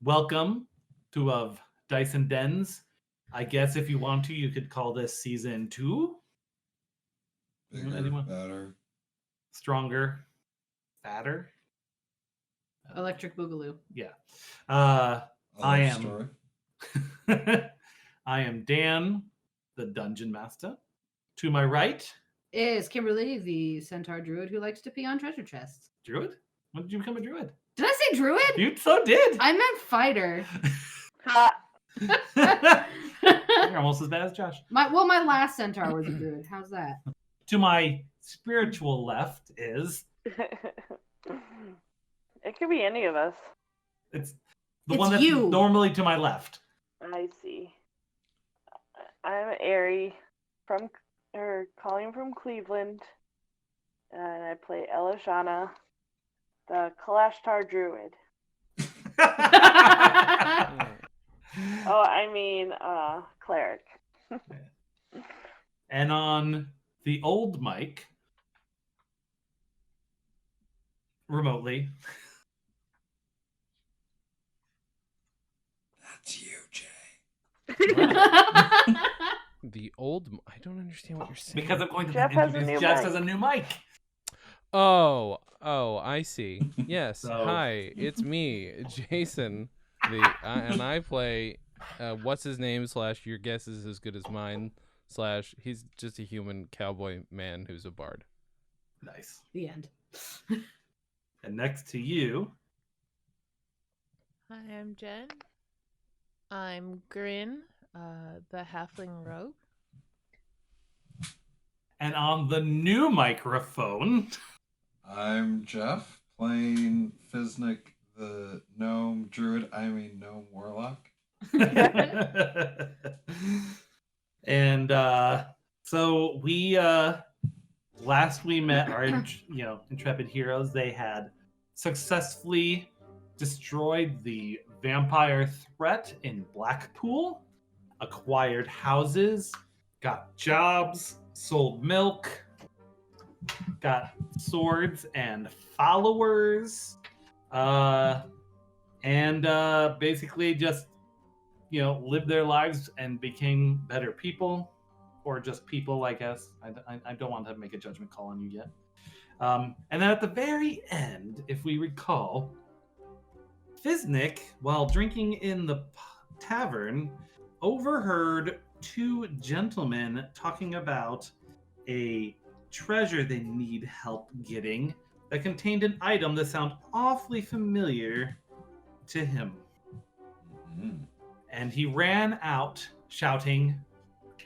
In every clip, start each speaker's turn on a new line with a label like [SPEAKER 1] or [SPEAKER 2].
[SPEAKER 1] welcome to of Dice and Dens. I guess if you want to, you could call this season 2.
[SPEAKER 2] Bigger,
[SPEAKER 1] Anyone?
[SPEAKER 2] better.
[SPEAKER 1] Stronger, fatter.
[SPEAKER 3] Electric Boogaloo.
[SPEAKER 1] Yeah.
[SPEAKER 2] I
[SPEAKER 1] I
[SPEAKER 2] love
[SPEAKER 1] am.
[SPEAKER 2] story.
[SPEAKER 1] I am Dan, the Dungeon Master. To my right,
[SPEAKER 3] Is Kimberly, the centaur druid who likes to pee on treasure chests.
[SPEAKER 1] Druid. When did you become a druid?
[SPEAKER 3] Did I say druid?
[SPEAKER 1] You so did.
[SPEAKER 3] I meant fighter.
[SPEAKER 1] You're almost as bad as Josh.
[SPEAKER 3] My last centaur was a druid. How's that?
[SPEAKER 1] To my spiritual left is
[SPEAKER 4] It could be any of us.
[SPEAKER 1] it's
[SPEAKER 3] It's
[SPEAKER 1] one that's
[SPEAKER 3] you.
[SPEAKER 1] normally to my left.
[SPEAKER 4] I see. I'm Ari calling from Cleveland, and I play Elishana, the Kalashtar Druid. Oh, I mean, cleric.
[SPEAKER 1] And on the old mic, remotely,
[SPEAKER 2] That's you, Jay.
[SPEAKER 5] The old. I don't understand what you're saying.
[SPEAKER 1] because I'm going to
[SPEAKER 4] Jeff has a
[SPEAKER 1] introduce
[SPEAKER 4] new
[SPEAKER 1] Jeff
[SPEAKER 4] mic.
[SPEAKER 1] has a new mic.
[SPEAKER 5] Oh, I see. Yes.
[SPEAKER 1] So-
[SPEAKER 5] Hi, it's me, Jason. And I play. What's his name? / your guess is as good as mine. / he's just a human cowboy man who's a bard.
[SPEAKER 1] Nice.
[SPEAKER 3] The end.
[SPEAKER 1] And next to you,
[SPEAKER 6] Hi, I'm Jen. I'm Grin, the halfling rogue.
[SPEAKER 1] and on the new microphone,
[SPEAKER 2] I'm Jeff, playing Fizznick, the gnome druid. Gnome warlock.
[SPEAKER 1] and so we last we met our intrepid heroes, they had successfully destroyed the vampire threat in Blackpool, acquired houses, got jobs, sold milk, got swords and followers, and basically just lived their lives and became better people, or just people, I guess. I don't want to make a judgment call on you yet. And then at the very end, if we recall, Fizznick, while drinking in the tavern, overheard two gentlemen talking about a treasure they need help getting that contained an item that sounded awfully familiar to him.
[SPEAKER 2] Mhm.
[SPEAKER 1] And he ran out shouting,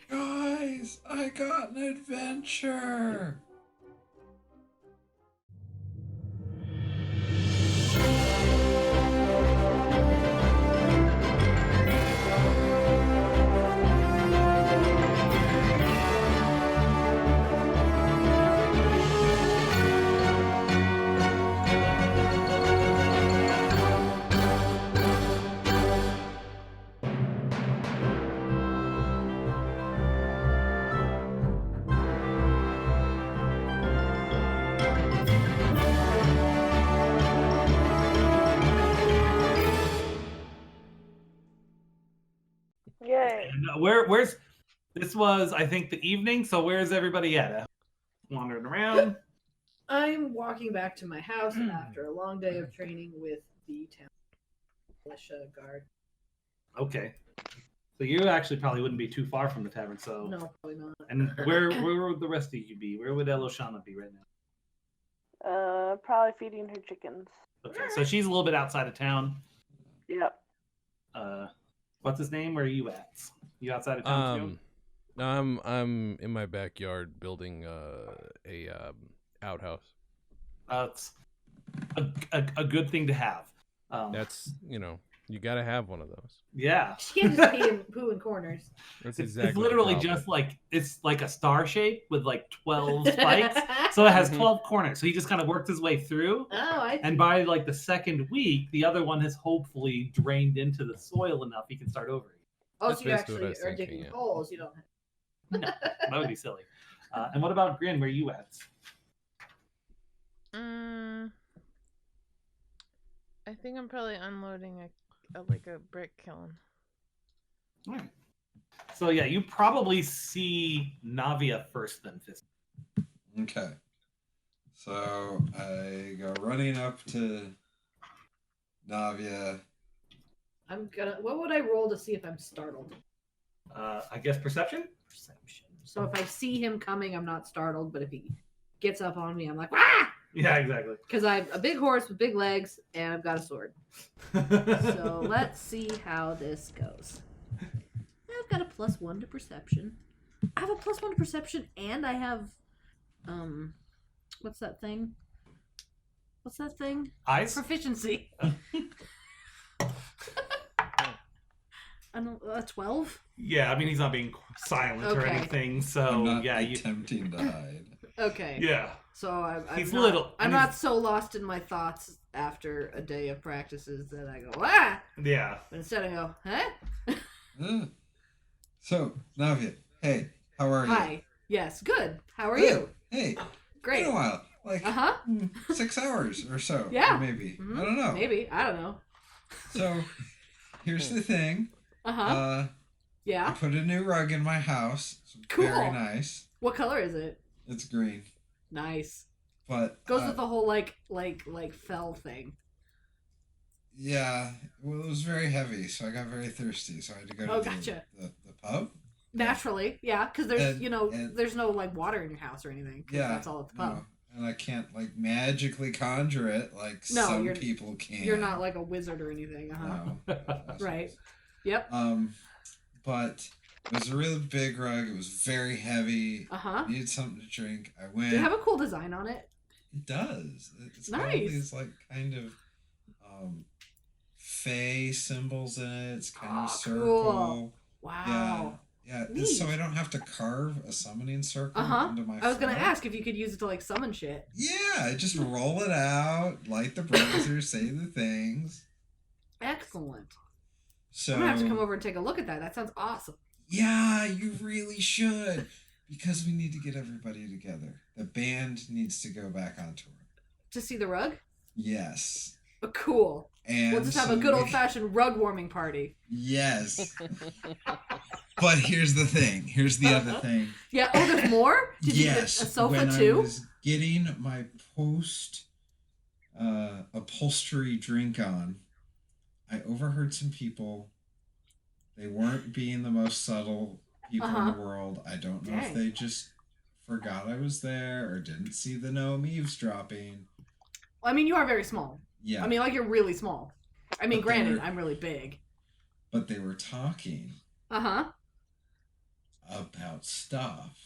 [SPEAKER 2] Guys, I got an adventure.
[SPEAKER 4] Yay.
[SPEAKER 1] and where's this was, I think, the evening, so where's everybody at? Wandering around?
[SPEAKER 3] I'm walking back to my house after a long day of training with the town militia guard.
[SPEAKER 1] Okay. So you actually probably wouldn't be too far from the tavern, so...
[SPEAKER 3] No, probably not.
[SPEAKER 1] And where would the rest of you be? Where would Eloshana be right now?
[SPEAKER 4] Probably feeding her chickens.
[SPEAKER 1] Okay, so she's a little bit outside of town.
[SPEAKER 4] Yep.
[SPEAKER 1] What's his name? Where are you at? You outside of town too?
[SPEAKER 5] I'm in my backyard building a outhouse.
[SPEAKER 1] It's a good thing to have.
[SPEAKER 5] That's you gotta have one of those.
[SPEAKER 1] Yeah.
[SPEAKER 3] She can't just pee and poo in corners.
[SPEAKER 5] That's
[SPEAKER 1] It's
[SPEAKER 5] exactly.
[SPEAKER 1] literally
[SPEAKER 5] the problem.
[SPEAKER 1] just like it's like a star shape with like 12 spikes. So it has 12 corners. So he just kind of worked his way through.
[SPEAKER 3] Oh, I see.
[SPEAKER 1] And by like the second week, the other one has hopefully drained into the soil enough he can start over.
[SPEAKER 3] Oh,
[SPEAKER 5] That's
[SPEAKER 3] so you
[SPEAKER 5] basically what I
[SPEAKER 3] actually
[SPEAKER 5] was
[SPEAKER 3] are
[SPEAKER 5] thinking,
[SPEAKER 3] digging
[SPEAKER 5] yeah.
[SPEAKER 3] holes. You don't have.
[SPEAKER 1] No, that would be silly. And what about Grin? Where are you at?
[SPEAKER 6] I think I'm probably unloading a brick kiln.
[SPEAKER 1] Alright. So yeah, you probably see Navia first, then Fizznick.
[SPEAKER 2] Okay. So I go running up to Navia.
[SPEAKER 3] What would I roll to see if I'm startled?
[SPEAKER 1] I guess perception.
[SPEAKER 3] Perception. So if I see him coming, I'm not startled. But if he gets up on me, I'm like, ah!
[SPEAKER 1] Yeah, exactly.
[SPEAKER 3] Because I'm a big horse with big legs, and I've got a sword. So let's see how this goes. I've got a +1 to perception. I have a +1 to perception, and I have, what's that thing?
[SPEAKER 1] Eyes.
[SPEAKER 3] Proficiency. I don't. 12.
[SPEAKER 1] Yeah, I mean he's not being silent or
[SPEAKER 3] Okay.
[SPEAKER 1] anything,
[SPEAKER 2] I'm
[SPEAKER 1] so
[SPEAKER 2] not
[SPEAKER 1] yeah, you.
[SPEAKER 2] attempting to hide.
[SPEAKER 3] Okay.
[SPEAKER 1] Yeah.
[SPEAKER 3] So I'm
[SPEAKER 1] He's
[SPEAKER 3] not,
[SPEAKER 1] little,
[SPEAKER 3] I'm
[SPEAKER 1] and
[SPEAKER 3] not
[SPEAKER 1] he's-
[SPEAKER 3] so lost in my thoughts after a day of practices that I go ah,
[SPEAKER 1] Yeah.
[SPEAKER 3] but instead I go huh.
[SPEAKER 2] So, Navia, hey, how are you?
[SPEAKER 3] Hi. Yes. Good. How are
[SPEAKER 2] Good.
[SPEAKER 3] you?
[SPEAKER 2] Hey,
[SPEAKER 3] Great.
[SPEAKER 2] been a while. Like
[SPEAKER 3] Uh huh.
[SPEAKER 2] 6 hours or so.
[SPEAKER 3] Yeah.
[SPEAKER 2] Or maybe.
[SPEAKER 3] Mhm.
[SPEAKER 2] I don't know.
[SPEAKER 3] Maybe. I don't know.
[SPEAKER 2] So, here's the thing.
[SPEAKER 3] Uh huh.
[SPEAKER 2] I
[SPEAKER 3] Yeah.
[SPEAKER 2] put a new rug in my house. It's
[SPEAKER 3] Cool.
[SPEAKER 2] very nice.
[SPEAKER 3] What color is it?
[SPEAKER 2] It's green.
[SPEAKER 3] Nice.
[SPEAKER 2] But
[SPEAKER 3] Goes with the whole like fell thing.
[SPEAKER 2] yeah, well, it was very heavy, so I got very thirsty, so I had to go to
[SPEAKER 3] Oh,
[SPEAKER 2] the,
[SPEAKER 3] gotcha.
[SPEAKER 2] the pub.
[SPEAKER 3] Naturally, yeah, because there's
[SPEAKER 2] And-
[SPEAKER 3] there's no like water in your house or anything. 'Cause
[SPEAKER 2] Yeah,
[SPEAKER 3] that's all at the pub.
[SPEAKER 2] no, and I can't like magically conjure it like
[SPEAKER 3] No,
[SPEAKER 2] some
[SPEAKER 3] you're-
[SPEAKER 2] people can.
[SPEAKER 3] You're not like a wizard or anything. Uh huh.
[SPEAKER 2] No, that's
[SPEAKER 3] Right.
[SPEAKER 2] what
[SPEAKER 3] Yep.
[SPEAKER 2] but it was a really big rug. It was very heavy.
[SPEAKER 3] Uh huh.
[SPEAKER 2] I needed something to drink. I went.
[SPEAKER 3] Does it have a cool design on it?
[SPEAKER 2] It does. It's got all
[SPEAKER 3] Nice.
[SPEAKER 2] these like kind of fey symbols in it. It's kind of
[SPEAKER 3] Oh,
[SPEAKER 2] circle.
[SPEAKER 3] cool. Wow.
[SPEAKER 2] Yeah.
[SPEAKER 3] Neat.
[SPEAKER 2] So I don't have to carve a summoning circle
[SPEAKER 3] Uh-huh.
[SPEAKER 2] into my
[SPEAKER 3] I was gonna
[SPEAKER 2] floor.
[SPEAKER 3] ask if you could use it to like summon shit.
[SPEAKER 2] Yeah, I just roll it out, light the brazier, say the things.
[SPEAKER 3] Excellent.
[SPEAKER 2] So
[SPEAKER 3] I'm gonna have to come over and take a look at that. That sounds awesome.
[SPEAKER 2] yeah, you really should. Because we need to get everybody together. The band needs to go back on tour.
[SPEAKER 3] To see the rug?
[SPEAKER 2] Yes.
[SPEAKER 3] Cool.
[SPEAKER 2] And
[SPEAKER 3] We'll just have a
[SPEAKER 2] so
[SPEAKER 3] good
[SPEAKER 2] we-
[SPEAKER 3] old fashioned rug warming party.
[SPEAKER 2] Yes. But here's the thing. Here's the other thing.
[SPEAKER 3] Yeah. Oh, there's more? Did you
[SPEAKER 2] Yes.
[SPEAKER 3] get a sofa
[SPEAKER 2] when
[SPEAKER 3] too?
[SPEAKER 2] I was getting my post upholstery drink on, I overheard some people. They weren't being the most subtle people in
[SPEAKER 3] Uh-huh.
[SPEAKER 2] the world. I don't know if
[SPEAKER 3] Dang.
[SPEAKER 2] they just forgot I was there or didn't see the gnome eavesdropping.
[SPEAKER 3] I mean, you are very small.
[SPEAKER 2] Yeah.
[SPEAKER 3] I mean, like, you're really small. I mean,
[SPEAKER 2] But they
[SPEAKER 3] granted,
[SPEAKER 2] were-
[SPEAKER 3] I'm really big.
[SPEAKER 2] but they were talking
[SPEAKER 3] Uh huh.
[SPEAKER 2] about stuff.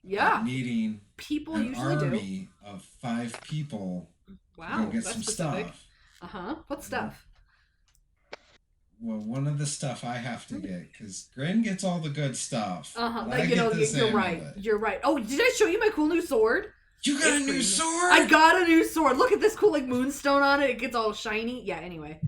[SPEAKER 3] Yeah.
[SPEAKER 2] Needing
[SPEAKER 3] People
[SPEAKER 2] an
[SPEAKER 3] usually do.
[SPEAKER 2] army of 5 people to
[SPEAKER 3] Wow.
[SPEAKER 2] go get
[SPEAKER 3] That's
[SPEAKER 2] some
[SPEAKER 3] specific.
[SPEAKER 2] stuff.
[SPEAKER 3] Uh huh. What stuff?
[SPEAKER 2] Well, one of the stuff I have to get, because Grin gets all the good stuff.
[SPEAKER 3] Uh huh.
[SPEAKER 2] but I
[SPEAKER 3] Like, you
[SPEAKER 2] get
[SPEAKER 3] know,
[SPEAKER 2] the
[SPEAKER 3] you're
[SPEAKER 2] sand
[SPEAKER 3] right.
[SPEAKER 2] of it.
[SPEAKER 3] You're right. Oh, did I show you my cool new sword?
[SPEAKER 2] You got a
[SPEAKER 3] It's
[SPEAKER 2] new
[SPEAKER 3] pretty-
[SPEAKER 2] sword?
[SPEAKER 3] I got a new sword. Look at this cool like moonstone on it. It gets all shiny. Yeah. Anyway.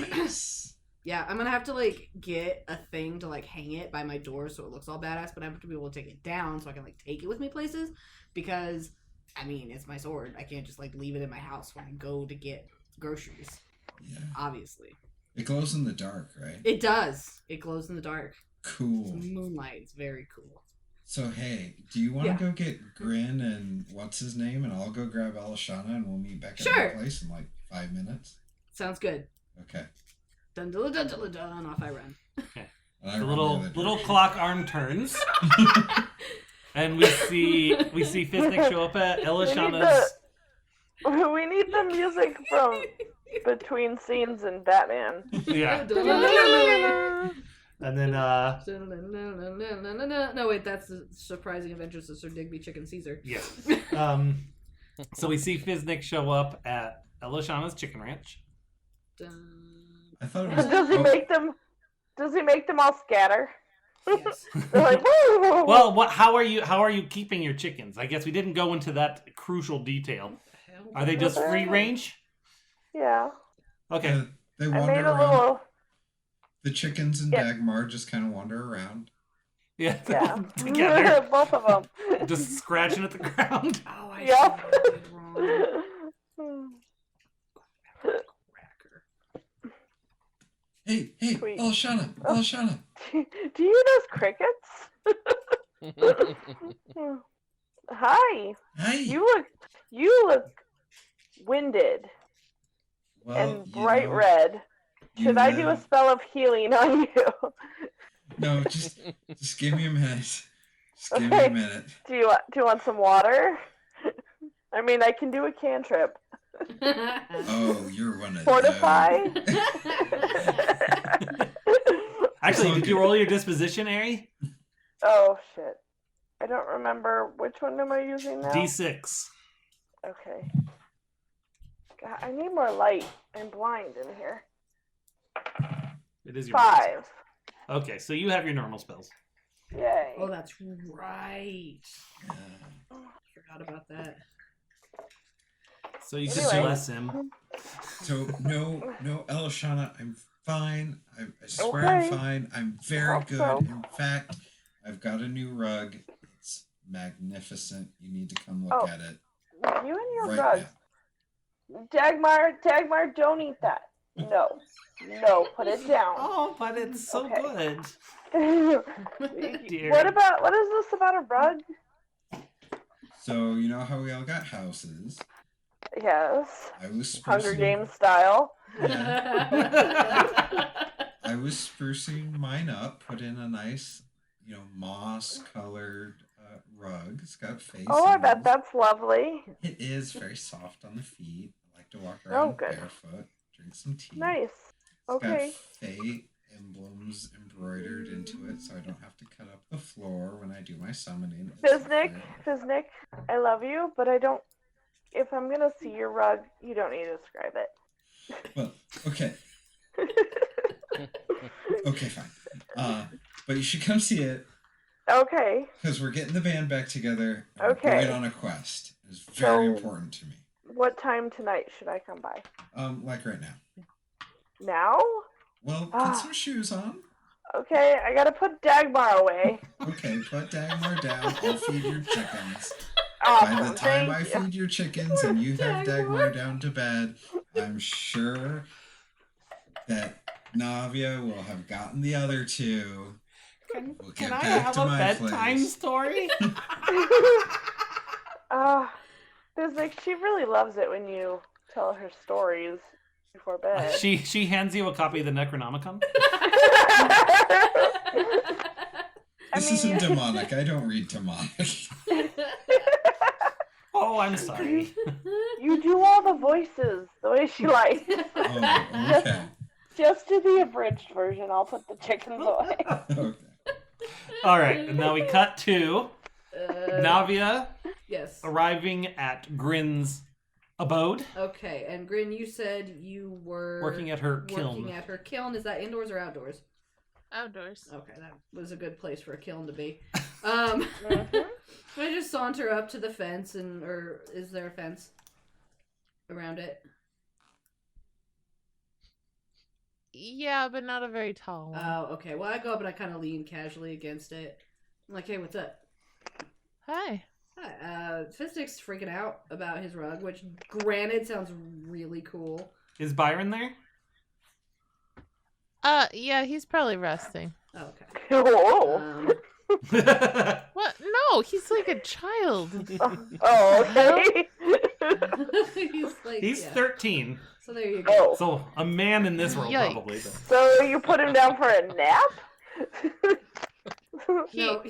[SPEAKER 2] Nice.
[SPEAKER 3] Yeah, I'm gonna have to like get a thing to like hang it by my door so it looks all badass, but I have to be able to take it down so I can like take it with me places because I mean it's my sword. I can't just like leave it in my house when I go to get groceries.
[SPEAKER 2] Yeah.
[SPEAKER 3] Obviously.
[SPEAKER 2] It glows in the dark, right?
[SPEAKER 3] It does. It glows in the dark.
[SPEAKER 2] Cool.
[SPEAKER 3] Moonlight. It's very cool.
[SPEAKER 2] So, hey, do you want to
[SPEAKER 3] Yeah.
[SPEAKER 2] go get Grin and what's his name? And I'll go grab Elishana and we'll meet back at
[SPEAKER 3] Sure.
[SPEAKER 2] my place in like 5 minutes?
[SPEAKER 3] Sounds good.
[SPEAKER 2] Okay.
[SPEAKER 3] Dun dun dun dun dun, dun off I run.
[SPEAKER 2] And I
[SPEAKER 1] The
[SPEAKER 2] run
[SPEAKER 1] little
[SPEAKER 2] the other
[SPEAKER 1] little
[SPEAKER 2] direction.
[SPEAKER 1] clock arm turns, and we see Fizznick show up at Elishana's.
[SPEAKER 4] We need the music from between scenes in Batman.
[SPEAKER 1] Yeah, and then
[SPEAKER 3] No, wait, that's the Surprising Adventures of Sir Digby Chicken Caesar.
[SPEAKER 1] yes. So we see Fizznick show up at Elishana's Chicken Ranch.
[SPEAKER 3] Dun.
[SPEAKER 2] I thought it was.
[SPEAKER 4] Does he
[SPEAKER 2] oh,
[SPEAKER 4] make them? Does he make them all scatter?
[SPEAKER 3] Yes.
[SPEAKER 4] They're like, woo!
[SPEAKER 1] Well, what? How are you keeping your chickens? I guess we didn't go into that crucial detail. Are they just free range?
[SPEAKER 4] Yeah.
[SPEAKER 1] Okay.
[SPEAKER 2] They
[SPEAKER 4] I
[SPEAKER 2] wander
[SPEAKER 4] made a
[SPEAKER 2] around.
[SPEAKER 4] little.
[SPEAKER 2] The chickens and
[SPEAKER 4] Yeah.
[SPEAKER 2] Dagmar just kind of wander around.
[SPEAKER 1] Yeah.
[SPEAKER 4] Yeah.
[SPEAKER 1] Together,
[SPEAKER 4] Both of them.
[SPEAKER 1] just scratching at the ground.
[SPEAKER 3] Oh, I
[SPEAKER 4] Yep.
[SPEAKER 3] did wrong. Cracker.
[SPEAKER 2] Hey,
[SPEAKER 4] Sweet.
[SPEAKER 2] Elshana, Elshana.
[SPEAKER 4] Do you use crickets? Hi.
[SPEAKER 2] Hi.
[SPEAKER 4] You look winded
[SPEAKER 2] Well,
[SPEAKER 4] and bright red.
[SPEAKER 2] you
[SPEAKER 4] Should I do a
[SPEAKER 2] live-
[SPEAKER 4] spell of healing on you?
[SPEAKER 2] No, just give me a minute. Just give me
[SPEAKER 4] Okay.
[SPEAKER 2] a minute.
[SPEAKER 4] Do you want some water? I mean, I can do a cantrip.
[SPEAKER 2] Oh, you're one of
[SPEAKER 4] Fortify.
[SPEAKER 2] those.
[SPEAKER 1] Actually, did you roll your disposition, Ari?
[SPEAKER 4] Oh shit! I don't remember which one am I using now.
[SPEAKER 1] D6.
[SPEAKER 4] Okay. God, I need more light. I'm blind in here.
[SPEAKER 1] It is your
[SPEAKER 4] 5.
[SPEAKER 1] Okay, so you have your normal spells.
[SPEAKER 4] Yay.
[SPEAKER 3] Oh, that's right.
[SPEAKER 2] Yeah.
[SPEAKER 3] Oh, I forgot about that.
[SPEAKER 1] So you could
[SPEAKER 4] Anyway.
[SPEAKER 1] bless him.
[SPEAKER 2] So no, Elshana, I'm fine. I swear
[SPEAKER 4] Okay.
[SPEAKER 2] I'm fine. I'm very
[SPEAKER 4] Hope
[SPEAKER 2] good.
[SPEAKER 4] so.
[SPEAKER 2] In fact, I've got a new rug. It's magnificent. You need to come look
[SPEAKER 4] Oh.
[SPEAKER 2] at it
[SPEAKER 4] You and your
[SPEAKER 2] right
[SPEAKER 4] rug. Dagmar, don't eat that. No, put it down.
[SPEAKER 1] Oh, but it's so
[SPEAKER 4] Okay.
[SPEAKER 1] good. Dear.
[SPEAKER 4] What is this about a rug?
[SPEAKER 2] now. So you know how we all got houses.
[SPEAKER 4] Yes.
[SPEAKER 2] I was
[SPEAKER 4] Hunger
[SPEAKER 2] sprucing-
[SPEAKER 4] Games style.
[SPEAKER 2] Yeah, I was sprucing mine up. Put in a nice, moss-colored rug. It's got face.
[SPEAKER 4] Oh, I bet
[SPEAKER 2] nails.
[SPEAKER 4] that's lovely.
[SPEAKER 2] It is very soft on the feet. I like to walk
[SPEAKER 4] Oh,
[SPEAKER 2] around
[SPEAKER 4] good.
[SPEAKER 2] barefoot, drink some tea.
[SPEAKER 4] Nice.
[SPEAKER 2] It's
[SPEAKER 4] Okay.
[SPEAKER 2] got fate emblems embroidered into it, so I don't have to cut up the floor when I do my summoning. It's
[SPEAKER 4] Fizznick, I love you, but I don't. If I'm gonna see your rug, you don't need to describe it.
[SPEAKER 2] Well, okay. Okay, fine. But you should come see it
[SPEAKER 4] Okay.
[SPEAKER 2] because we're getting the band back together. And
[SPEAKER 4] Okay.
[SPEAKER 2] We're going on a quest. It's very
[SPEAKER 4] So-
[SPEAKER 2] important to me.
[SPEAKER 4] What time tonight should I come by?
[SPEAKER 2] Like right now.
[SPEAKER 4] Now?
[SPEAKER 2] Well,
[SPEAKER 4] Ah.
[SPEAKER 2] put some shoes on.
[SPEAKER 4] Okay, I gotta put Dagmar away.
[SPEAKER 2] Okay, put Dagmar down. I'll feed your chickens.
[SPEAKER 4] Awesome.
[SPEAKER 2] By the time I
[SPEAKER 4] Thank you.
[SPEAKER 2] feed your chickens and you have Dagmar down to bed, I'm sure that Navia will have gotten the other two. We'll get
[SPEAKER 1] Can I
[SPEAKER 2] back
[SPEAKER 1] have
[SPEAKER 2] to
[SPEAKER 1] a
[SPEAKER 2] my
[SPEAKER 1] bedtime
[SPEAKER 2] place.
[SPEAKER 1] story?
[SPEAKER 4] Fizznick, she really loves it when you tell her stories before bed.
[SPEAKER 1] She hands you a copy of the Necronomicon.
[SPEAKER 2] This isn't demonic. I don't read demonic.
[SPEAKER 1] Oh, I'm sorry.
[SPEAKER 4] You do all the voices the way she likes.
[SPEAKER 2] Oh, okay.
[SPEAKER 4] Just do the abridged version. I'll put the chickens away.
[SPEAKER 2] Okay.
[SPEAKER 1] All right, and now we cut to Navia
[SPEAKER 3] Yes.
[SPEAKER 1] arriving at Grin's abode,
[SPEAKER 3] Okay, and Grin, you said you were
[SPEAKER 1] working at her kiln.
[SPEAKER 3] Working at her kiln. Is that indoors or outdoors?
[SPEAKER 6] Outdoors.
[SPEAKER 3] Okay, that was a good place for a kiln to be.
[SPEAKER 4] Mhm.
[SPEAKER 3] I just saunter up to the fence, or is there a fence around it?
[SPEAKER 6] Yeah, but not a very tall one.
[SPEAKER 3] Oh, okay. Well, I go up and I kind of lean casually against it. I'm like, hey, what's up?
[SPEAKER 6] Hi.
[SPEAKER 3] Hi. Fizznick's freaking out about his rug, which, granted, sounds really cool.
[SPEAKER 1] Is Byron there?
[SPEAKER 6] Yeah, he's probably resting.
[SPEAKER 3] Oh, okay.
[SPEAKER 4] Oh.
[SPEAKER 6] What? No, he's like a child.
[SPEAKER 4] Oh, okay.
[SPEAKER 3] He's like,
[SPEAKER 1] He's
[SPEAKER 3] yeah.
[SPEAKER 1] 13.
[SPEAKER 3] So there you go.
[SPEAKER 4] Oh,
[SPEAKER 1] So a man in this world,
[SPEAKER 6] Yikes.
[SPEAKER 1] probably. But...
[SPEAKER 4] so you put him down for a nap?
[SPEAKER 3] No,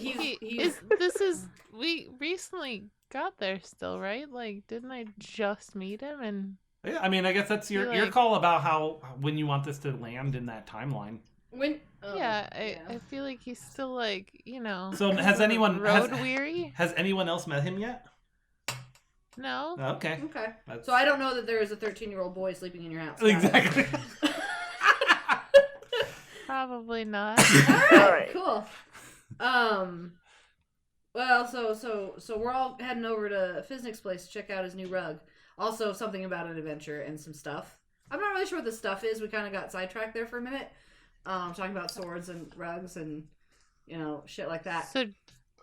[SPEAKER 6] We recently got there still, right? Like, didn't I just meet him? And
[SPEAKER 1] Yeah, I mean, I guess that's your call about how when you want this to land in that timeline.
[SPEAKER 3] When?
[SPEAKER 6] I feel like he's still like,
[SPEAKER 1] So has anyone
[SPEAKER 6] road weary?
[SPEAKER 1] has anyone else met him yet?
[SPEAKER 6] No.
[SPEAKER 1] Okay.
[SPEAKER 3] Okay.
[SPEAKER 1] That's...
[SPEAKER 3] So I don't know that there is a 13-year-old boy sleeping in your house.
[SPEAKER 1] Exactly.
[SPEAKER 6] Probably not.
[SPEAKER 4] All right.
[SPEAKER 3] Cool. Well, so we're all heading over to Fizznick's place to check out his new rug. Also, something about an adventure and some stuff. I'm not really sure what the stuff is. We kind of got sidetracked there for a minute. Talking about swords and rugs and, shit like that.
[SPEAKER 6] So,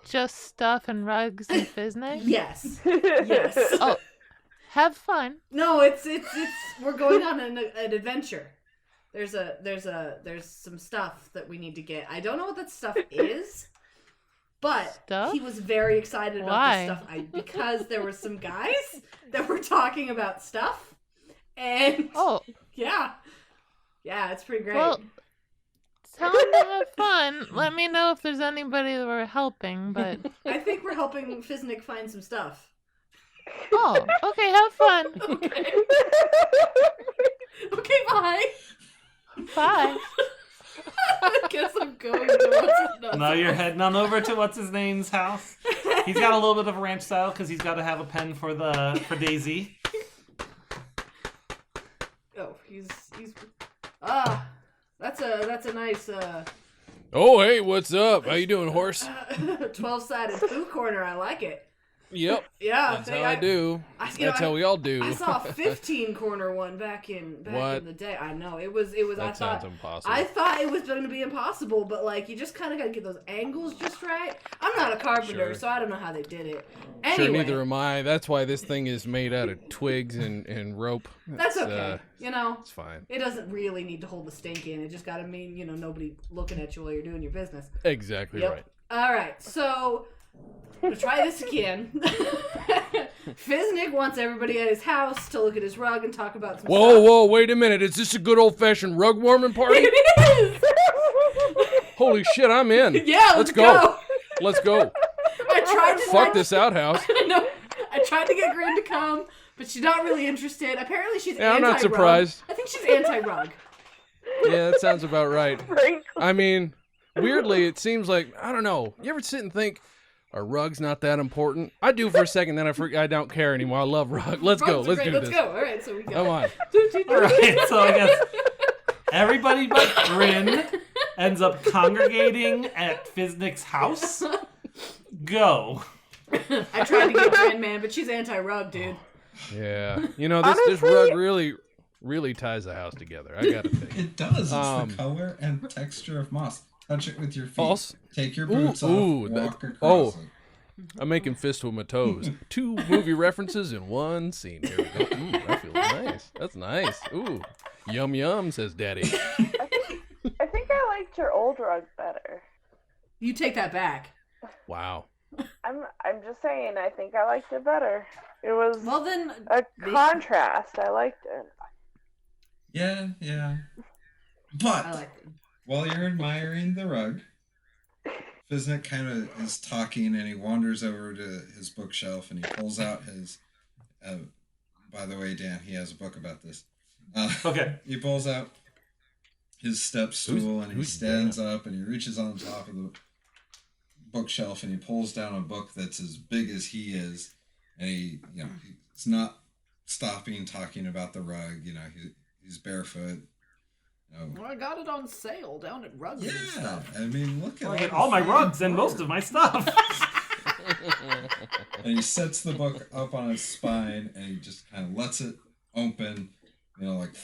[SPEAKER 6] just stuff and rugs and Fizznick?
[SPEAKER 3] Yes. Yes.
[SPEAKER 6] Oh, have fun.
[SPEAKER 3] No, it's we're going on an adventure. there's some stuff that we need to get. I don't know what that stuff is, but
[SPEAKER 6] Stuff?
[SPEAKER 3] he was very excited about
[SPEAKER 6] Why?
[SPEAKER 3] the stuff because there were some guys that were talking about stuff, and
[SPEAKER 6] Oh,
[SPEAKER 3] yeah, it's pretty great.
[SPEAKER 6] well, tell him to have fun. Let me know if there's anybody that we're helping, but...
[SPEAKER 3] I think we're helping Fizznick find some stuff.
[SPEAKER 6] Oh, okay, have fun.
[SPEAKER 3] Okay. Okay, bye.
[SPEAKER 6] Bye.
[SPEAKER 3] I guess I'm going to what's his
[SPEAKER 1] Now you're heading on over to what's his name's house. He's got a little bit of a ranch style because he's got to have a pen for Daisy.
[SPEAKER 3] Oh, he's that's a nice
[SPEAKER 5] Oh, hey, what's up? How you doing, horse?
[SPEAKER 3] 12-sided food corner. I like it.
[SPEAKER 5] Yep.
[SPEAKER 3] Yeah,
[SPEAKER 5] That's how I do. That's how we all do.
[SPEAKER 3] I saw a 15 corner one back in the day. I know it was.
[SPEAKER 5] That sounds impossible.
[SPEAKER 3] I thought it was going to be impossible, but like you just kind of got to get those angles just right. I'm not a carpenter,
[SPEAKER 5] Sure.
[SPEAKER 3] so I don't know how they did it.
[SPEAKER 5] Sure,
[SPEAKER 3] Anyway,
[SPEAKER 5] neither am I. That's why this thing is made out of twigs and rope.
[SPEAKER 3] that's
[SPEAKER 5] It's,
[SPEAKER 3] okay.
[SPEAKER 5] It's fine.
[SPEAKER 3] It doesn't really need to hold the stink in. It just got to mean nobody looking at you while you're doing your business.
[SPEAKER 5] Exactly
[SPEAKER 3] Yep.
[SPEAKER 5] right.
[SPEAKER 3] All right, so I'm gonna try this again. Fizznick wants everybody at his house to look at his rug and talk about some stuff.
[SPEAKER 5] Whoa, wait a minute. Is this a good old-fashioned rug warming party?
[SPEAKER 3] It is!
[SPEAKER 5] Holy shit, I'm in.
[SPEAKER 3] Yeah, let's go.
[SPEAKER 5] Let's go.
[SPEAKER 3] I tried to
[SPEAKER 5] Fuck this outhouse.
[SPEAKER 3] No, I tried to get Grin to come, but she's not really interested. Apparently she's
[SPEAKER 5] Yeah, I'm
[SPEAKER 3] anti-rug.
[SPEAKER 5] not surprised.
[SPEAKER 3] I think she's anti-rug.
[SPEAKER 5] Yeah, that sounds about right.
[SPEAKER 4] Frank.
[SPEAKER 5] I mean, weirdly, it seems like, I don't know. You ever sit and think, are rugs not that important? I do for a second, then I don't care anymore. I love rug. Let's go.
[SPEAKER 3] Rugs are
[SPEAKER 5] Let's
[SPEAKER 3] great.
[SPEAKER 5] do
[SPEAKER 3] Let's
[SPEAKER 5] this.
[SPEAKER 3] go. All right, so we go.
[SPEAKER 5] Come on.
[SPEAKER 1] All right, so I guess everybody but Grin ends up congregating at Fizznick's house. Go.
[SPEAKER 3] I tried to get Grin, man, but she's anti-rug, dude.
[SPEAKER 5] Yeah. You know, this rug really ties the house together. I gotta think.
[SPEAKER 2] It does. It's the color and texture of moss. Touch it with your feet.
[SPEAKER 5] Also-
[SPEAKER 2] Take your boots
[SPEAKER 5] Ooh,
[SPEAKER 2] off.
[SPEAKER 5] that-
[SPEAKER 2] Walk across
[SPEAKER 5] oh.
[SPEAKER 2] it.
[SPEAKER 5] I'm making fists with my toes. 2 movie references in one scene. Here we go. That feels nice. That's nice. Ooh. Yum yum, says Daddy.
[SPEAKER 4] I think I liked your old rug better.
[SPEAKER 3] You take that back.
[SPEAKER 5] Wow.
[SPEAKER 4] I'm just saying, I think I liked it better. It was
[SPEAKER 3] Well then,
[SPEAKER 4] a contrast. I liked it.
[SPEAKER 2] Yeah.
[SPEAKER 3] I
[SPEAKER 2] But
[SPEAKER 3] like it.
[SPEAKER 2] while you're admiring the rug, Fizznick kind of is talking, and he wanders over to his bookshelf, and he pulls out his. By the way, Dan, he has a book about this.
[SPEAKER 1] Okay.
[SPEAKER 2] He pulls out his step stool, and he
[SPEAKER 5] who's
[SPEAKER 2] stands up, and he reaches on top of the bookshelf, and he pulls down a book that's as big as he is, and he's not stopping talking about the rug. He's barefoot.
[SPEAKER 3] Well, I got it on sale down at Rugs and
[SPEAKER 2] Yeah,
[SPEAKER 3] stuff.
[SPEAKER 2] I mean, look at
[SPEAKER 1] I get all my rugs and most of my stuff.
[SPEAKER 2] And he sets the book up on his spine, and he just kind of lets it open, like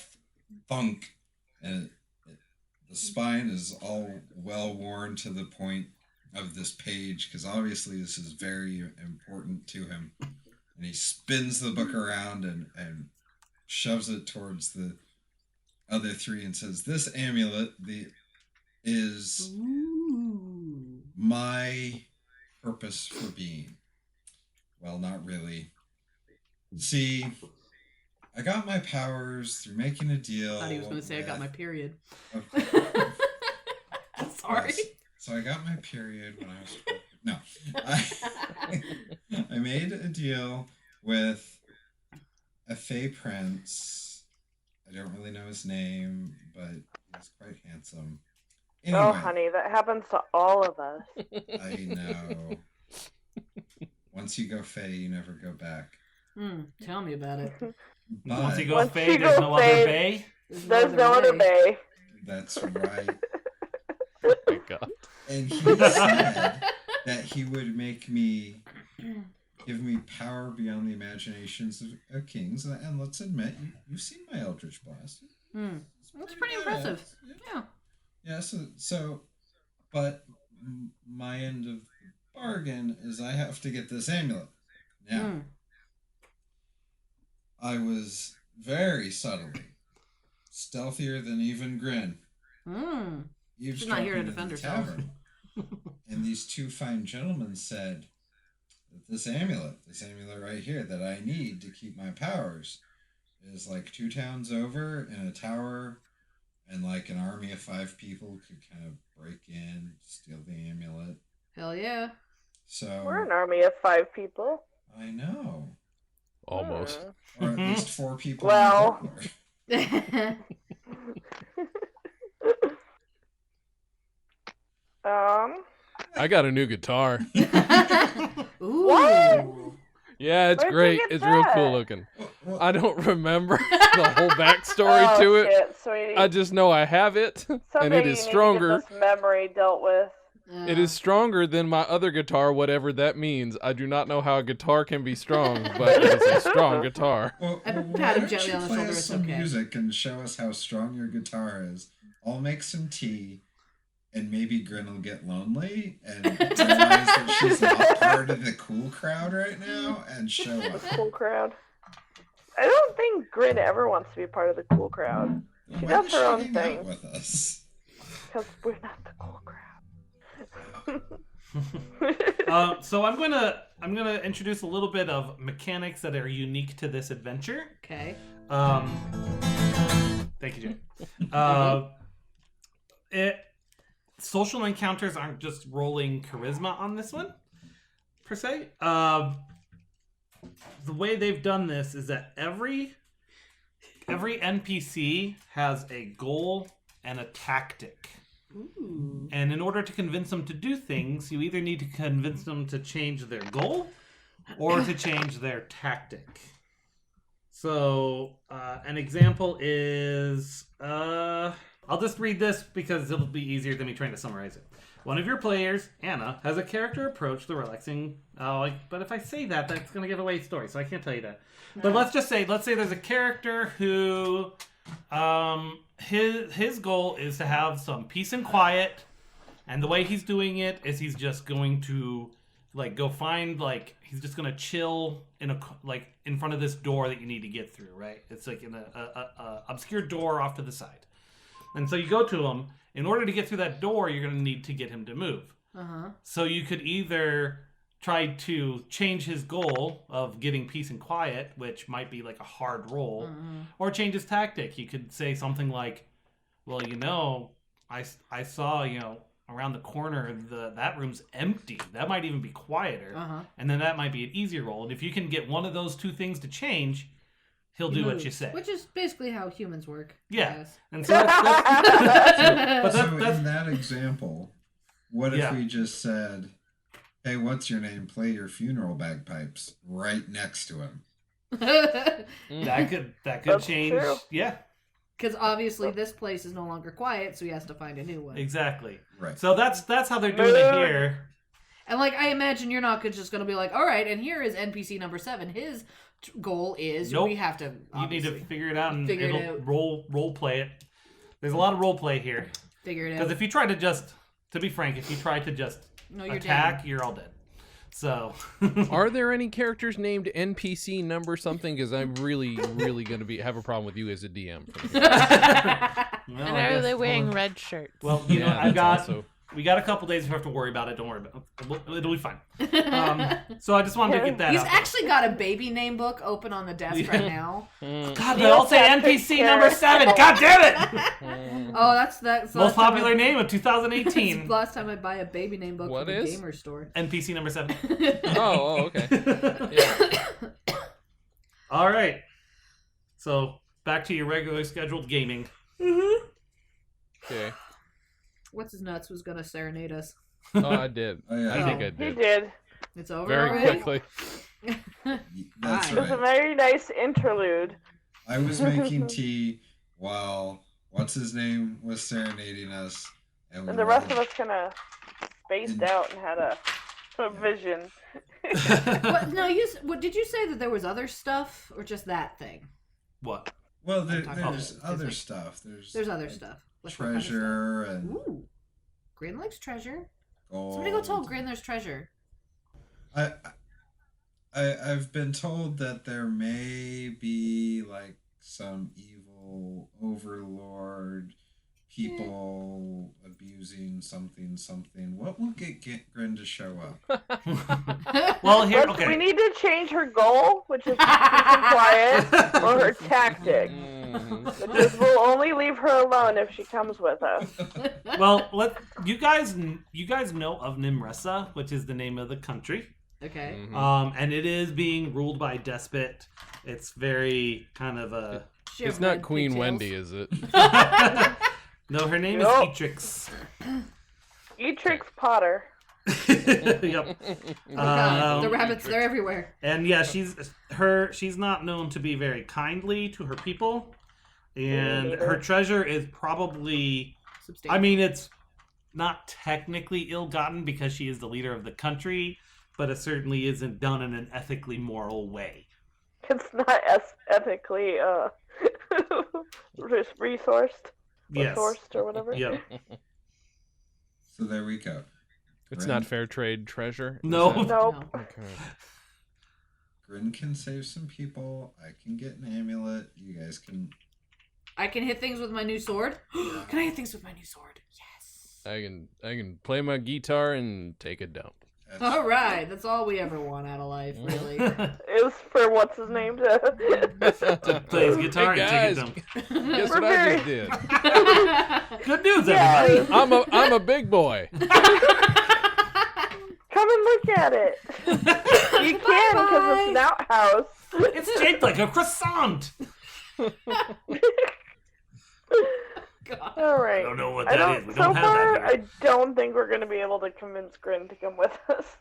[SPEAKER 2] thunk, and the spine is all well worn to the point of this page, because obviously this is very important to him. And he spins the book around and shoves it towards the other 3 and says, "This amulet is
[SPEAKER 3] Ooh.
[SPEAKER 2] my purpose for being." Well, not really. See, I got my powers through making a deal.
[SPEAKER 3] I thought he was going to say I got my period.
[SPEAKER 2] with-
[SPEAKER 3] Sorry.
[SPEAKER 2] Yes. So I got my period when I was 12. No. I made a deal with a Fey prince. I don't really know his name, but he's quite handsome. Anyway,
[SPEAKER 4] Oh, honey, that happens to all of us.
[SPEAKER 2] I know. Once you go Fey, you never go back.
[SPEAKER 3] Tell me about it.
[SPEAKER 1] Once you
[SPEAKER 2] But
[SPEAKER 1] go
[SPEAKER 4] Once
[SPEAKER 1] Faye,
[SPEAKER 4] you
[SPEAKER 1] there's
[SPEAKER 4] go
[SPEAKER 1] no
[SPEAKER 4] Faye-
[SPEAKER 1] other bay.
[SPEAKER 4] There's no other bay.
[SPEAKER 2] that's right.
[SPEAKER 5] Oh my God.
[SPEAKER 2] And he said that he would give me power beyond the imaginations of kings. And let's admit, you've seen my Eldritch Blast.
[SPEAKER 3] That's pretty impressive. Yeah.
[SPEAKER 2] Yeah, but my end of the bargain is I have to get this amulet. Now, I was very subtly stealthier than even Grin.
[SPEAKER 3] She's not here to defend herself.
[SPEAKER 2] And these two fine gentlemen said that this amulet right here that I need to keep my powers, is like 2 towns over in a tower, and like an army of 5 people could kind of break in, steal the amulet.
[SPEAKER 3] Hell yeah.
[SPEAKER 2] So
[SPEAKER 4] We're an army of 5 people.
[SPEAKER 2] I know.
[SPEAKER 5] Almost.
[SPEAKER 2] Or at least 4 people.
[SPEAKER 4] Well.
[SPEAKER 5] I got a new guitar.
[SPEAKER 3] Ooh.
[SPEAKER 4] What?
[SPEAKER 5] Yeah, it's
[SPEAKER 4] Where'd you
[SPEAKER 5] great.
[SPEAKER 4] get
[SPEAKER 5] It's real cool
[SPEAKER 4] that?
[SPEAKER 5] looking.
[SPEAKER 2] Well,
[SPEAKER 5] I don't remember the whole backstory to it.
[SPEAKER 4] Shit, sweetie.
[SPEAKER 5] I just know I have it, and
[SPEAKER 4] Someday
[SPEAKER 5] it
[SPEAKER 4] you
[SPEAKER 5] is
[SPEAKER 4] need to get
[SPEAKER 5] stronger.
[SPEAKER 4] this memory dealt with.
[SPEAKER 5] It is stronger than my other guitar, whatever that means. I do not know how a guitar can be strong, but it is a strong guitar.
[SPEAKER 2] well,
[SPEAKER 3] I
[SPEAKER 2] well,
[SPEAKER 3] pat
[SPEAKER 2] why
[SPEAKER 3] him
[SPEAKER 2] don't
[SPEAKER 3] gently
[SPEAKER 2] you
[SPEAKER 3] on the
[SPEAKER 2] play
[SPEAKER 3] shoulder,
[SPEAKER 2] us
[SPEAKER 3] it's
[SPEAKER 2] some
[SPEAKER 3] okay.
[SPEAKER 2] music and show us how strong your guitar is. I'll make some tea, and maybe Grin will get lonely and realize that she's not part of the cool crowd right now and show up.
[SPEAKER 4] Cool crowd. I don't think Grin ever wants to be part of the cool crowd. She
[SPEAKER 2] Why
[SPEAKER 4] does
[SPEAKER 2] does
[SPEAKER 4] her
[SPEAKER 2] she
[SPEAKER 4] own
[SPEAKER 2] hang
[SPEAKER 4] thing.
[SPEAKER 2] out with us?
[SPEAKER 4] Because we're not the cool crowd.
[SPEAKER 1] So I'm gonna introduce a little bit of mechanics that are unique to this adventure.
[SPEAKER 3] Okay.
[SPEAKER 1] Thank you, Jay. Social encounters aren't just rolling charisma on this one, per se. The way they've done this is that every NPC has a goal and a tactic.
[SPEAKER 3] Ooh.
[SPEAKER 1] And in order to convince them to do things, you either need to convince them to change their goal or to change their tactic. So, an example is... I'll just read this because it'll be easier than me trying to summarize it. One of your players, Anna, has a character approach the relaxing... but if I say that, that's going to give away the story, so I can't tell you that. But let's say there's a character who... his goal is to have some peace and quiet, and the way he's doing it is he's just going to go find he's just gonna chill in in front of this door that you need to get through, right? It's like in a obscure door off to the side, and so you go to him. In order to get through that door, you're gonna need to get him to move. So you could either try to change his goal of getting peace and quiet, which might be like a hard roll, or change his tactic. You could say something like, well, I saw, around the corner, that room's empty. That might even be quieter. And then that might be an easier roll. And if you can get one of those 2 things to change, he'll do what you say.
[SPEAKER 3] Which is basically how humans work.
[SPEAKER 1] Yeah.
[SPEAKER 3] Yes.
[SPEAKER 1] And so that's
[SPEAKER 2] So in that example, what if
[SPEAKER 1] Yeah.
[SPEAKER 2] we just said, hey, what's your name? Play your funeral bagpipes right next to him.
[SPEAKER 1] that could
[SPEAKER 4] That's
[SPEAKER 1] change.
[SPEAKER 4] true.
[SPEAKER 1] Yeah,
[SPEAKER 3] Because obviously this place is no longer quiet, so he has to find a new one.
[SPEAKER 1] exactly.
[SPEAKER 2] Right.
[SPEAKER 1] So that's how they're doing it here.
[SPEAKER 3] And I imagine you're not just going to be like, all right, and here is NPC number 7. His goal is
[SPEAKER 1] Nope.
[SPEAKER 3] we have to.
[SPEAKER 1] You need to
[SPEAKER 3] obviously
[SPEAKER 1] figure it out and
[SPEAKER 3] Figure it
[SPEAKER 1] it'll
[SPEAKER 3] out.
[SPEAKER 1] role play it. There's a lot of role play here.
[SPEAKER 3] figure it
[SPEAKER 1] Because
[SPEAKER 3] out.
[SPEAKER 1] if you try to just, to be frank, if you try to just
[SPEAKER 3] No, you're
[SPEAKER 1] attack, you're all dead. So,
[SPEAKER 5] Are there any characters named NPC number something? Because I'm really, really going to have a problem with you as a DM.
[SPEAKER 1] well,
[SPEAKER 6] And
[SPEAKER 1] I
[SPEAKER 6] are
[SPEAKER 1] guess-
[SPEAKER 6] they wearing red shirts?
[SPEAKER 1] Well, we got a couple days. You have to worry about it. Don't worry about it. It'll be fine. So I just wanted to get that
[SPEAKER 3] He's
[SPEAKER 1] out there.
[SPEAKER 3] actually got a baby name book open on the desk right now.
[SPEAKER 1] God, they all say NPC number 7. God damn it!
[SPEAKER 3] Oh, that's the
[SPEAKER 1] Most
[SPEAKER 3] last time
[SPEAKER 1] popular name of
[SPEAKER 3] It's
[SPEAKER 1] 2018.
[SPEAKER 3] the last time I buy a baby name book
[SPEAKER 5] What
[SPEAKER 3] from the
[SPEAKER 5] is?
[SPEAKER 3] gamer store.
[SPEAKER 1] NPC number 7.
[SPEAKER 5] Oh, okay. Yeah.
[SPEAKER 1] All right. So back to your regularly scheduled gaming.
[SPEAKER 5] Okay.
[SPEAKER 3] What's his nuts was gonna serenade us.
[SPEAKER 5] Oh, I did.
[SPEAKER 2] Oh, yeah.
[SPEAKER 5] I think I
[SPEAKER 4] He
[SPEAKER 5] did.
[SPEAKER 4] did.
[SPEAKER 3] It's over
[SPEAKER 5] Very
[SPEAKER 3] already?
[SPEAKER 5] quickly.
[SPEAKER 2] That's
[SPEAKER 3] Hi.
[SPEAKER 4] It was a
[SPEAKER 2] right.
[SPEAKER 4] very nice interlude.
[SPEAKER 2] I was making tea while what's his name was serenading us, we
[SPEAKER 4] And the rest
[SPEAKER 2] were
[SPEAKER 4] of us kind of spaced out and had a vision.
[SPEAKER 3] What? No, what did you say that there was other stuff or just that thing?
[SPEAKER 1] What?
[SPEAKER 2] Well,
[SPEAKER 3] I'm talking
[SPEAKER 2] there's
[SPEAKER 3] about
[SPEAKER 2] other
[SPEAKER 3] like-
[SPEAKER 2] stuff.
[SPEAKER 3] There's other stuff. Like what kind of
[SPEAKER 2] treasure
[SPEAKER 3] stuff?
[SPEAKER 2] and
[SPEAKER 3] Ooh, Grin likes treasure.
[SPEAKER 2] gold.
[SPEAKER 3] Somebody go tell Grin there's treasure.
[SPEAKER 2] I've been told that there may be like some evil evil overlord, people abusing something. What will get Grin to show up?
[SPEAKER 1] Well, here,
[SPEAKER 4] We
[SPEAKER 1] okay.
[SPEAKER 4] need to change her goal, which is peace and quiet, or her tactic, which is we'll only leave her alone if she comes with us.
[SPEAKER 1] Well, you guys know of Nimressa, which is the name of the country.
[SPEAKER 3] Okay.
[SPEAKER 1] And it is being ruled by a despot. It's very kind of a.
[SPEAKER 5] It's not Queen Wendy, is it?
[SPEAKER 1] No, her name
[SPEAKER 4] Nope.
[SPEAKER 1] is Etrix.
[SPEAKER 4] Etrix Potter.
[SPEAKER 1] Yep.
[SPEAKER 3] Oh God, the rabbits, they're everywhere.
[SPEAKER 1] And yeah, she's not known to be very kindly to her people, and her treasure is probably.
[SPEAKER 3] Substantial.
[SPEAKER 1] I mean, it's not technically ill-gotten because she is the leader of the country, but it certainly isn't done in an ethically moral way.
[SPEAKER 4] It's not ethically resourced.
[SPEAKER 1] Yes.
[SPEAKER 4] Sourced or whatever.
[SPEAKER 1] Yep.
[SPEAKER 2] So there we go.
[SPEAKER 5] It's
[SPEAKER 2] Grin,
[SPEAKER 5] not fair trade treasure? Is
[SPEAKER 1] No.
[SPEAKER 5] that-
[SPEAKER 4] Nope.
[SPEAKER 5] Okay.
[SPEAKER 2] Grin can save some people. I can get an amulet. You guys can.
[SPEAKER 3] I can hit things with my new sword. Can I hit things with my new sword? Yes.
[SPEAKER 5] I can play my guitar and take a dump.
[SPEAKER 3] All right, that's all we ever want out of life, really.
[SPEAKER 4] It was for what's his name to.
[SPEAKER 1] Play his guitar
[SPEAKER 5] Hey,
[SPEAKER 1] and take a
[SPEAKER 5] guys.
[SPEAKER 1] dump.
[SPEAKER 5] Guess
[SPEAKER 4] We're
[SPEAKER 5] what I just
[SPEAKER 4] very-
[SPEAKER 5] did?
[SPEAKER 1] Good news,
[SPEAKER 4] Yeah.
[SPEAKER 1] everybody.
[SPEAKER 5] I'm a big boy.
[SPEAKER 4] Come and look at it. You can because it's an outhouse.
[SPEAKER 1] It's shaped like a croissant.
[SPEAKER 3] God.
[SPEAKER 4] All right.
[SPEAKER 1] I don't know what
[SPEAKER 4] I
[SPEAKER 1] that
[SPEAKER 4] don't.
[SPEAKER 1] is. We
[SPEAKER 4] So
[SPEAKER 1] don't have
[SPEAKER 4] far,
[SPEAKER 1] that here.
[SPEAKER 4] I don't think we're gonna be able to convince Grin to come with us.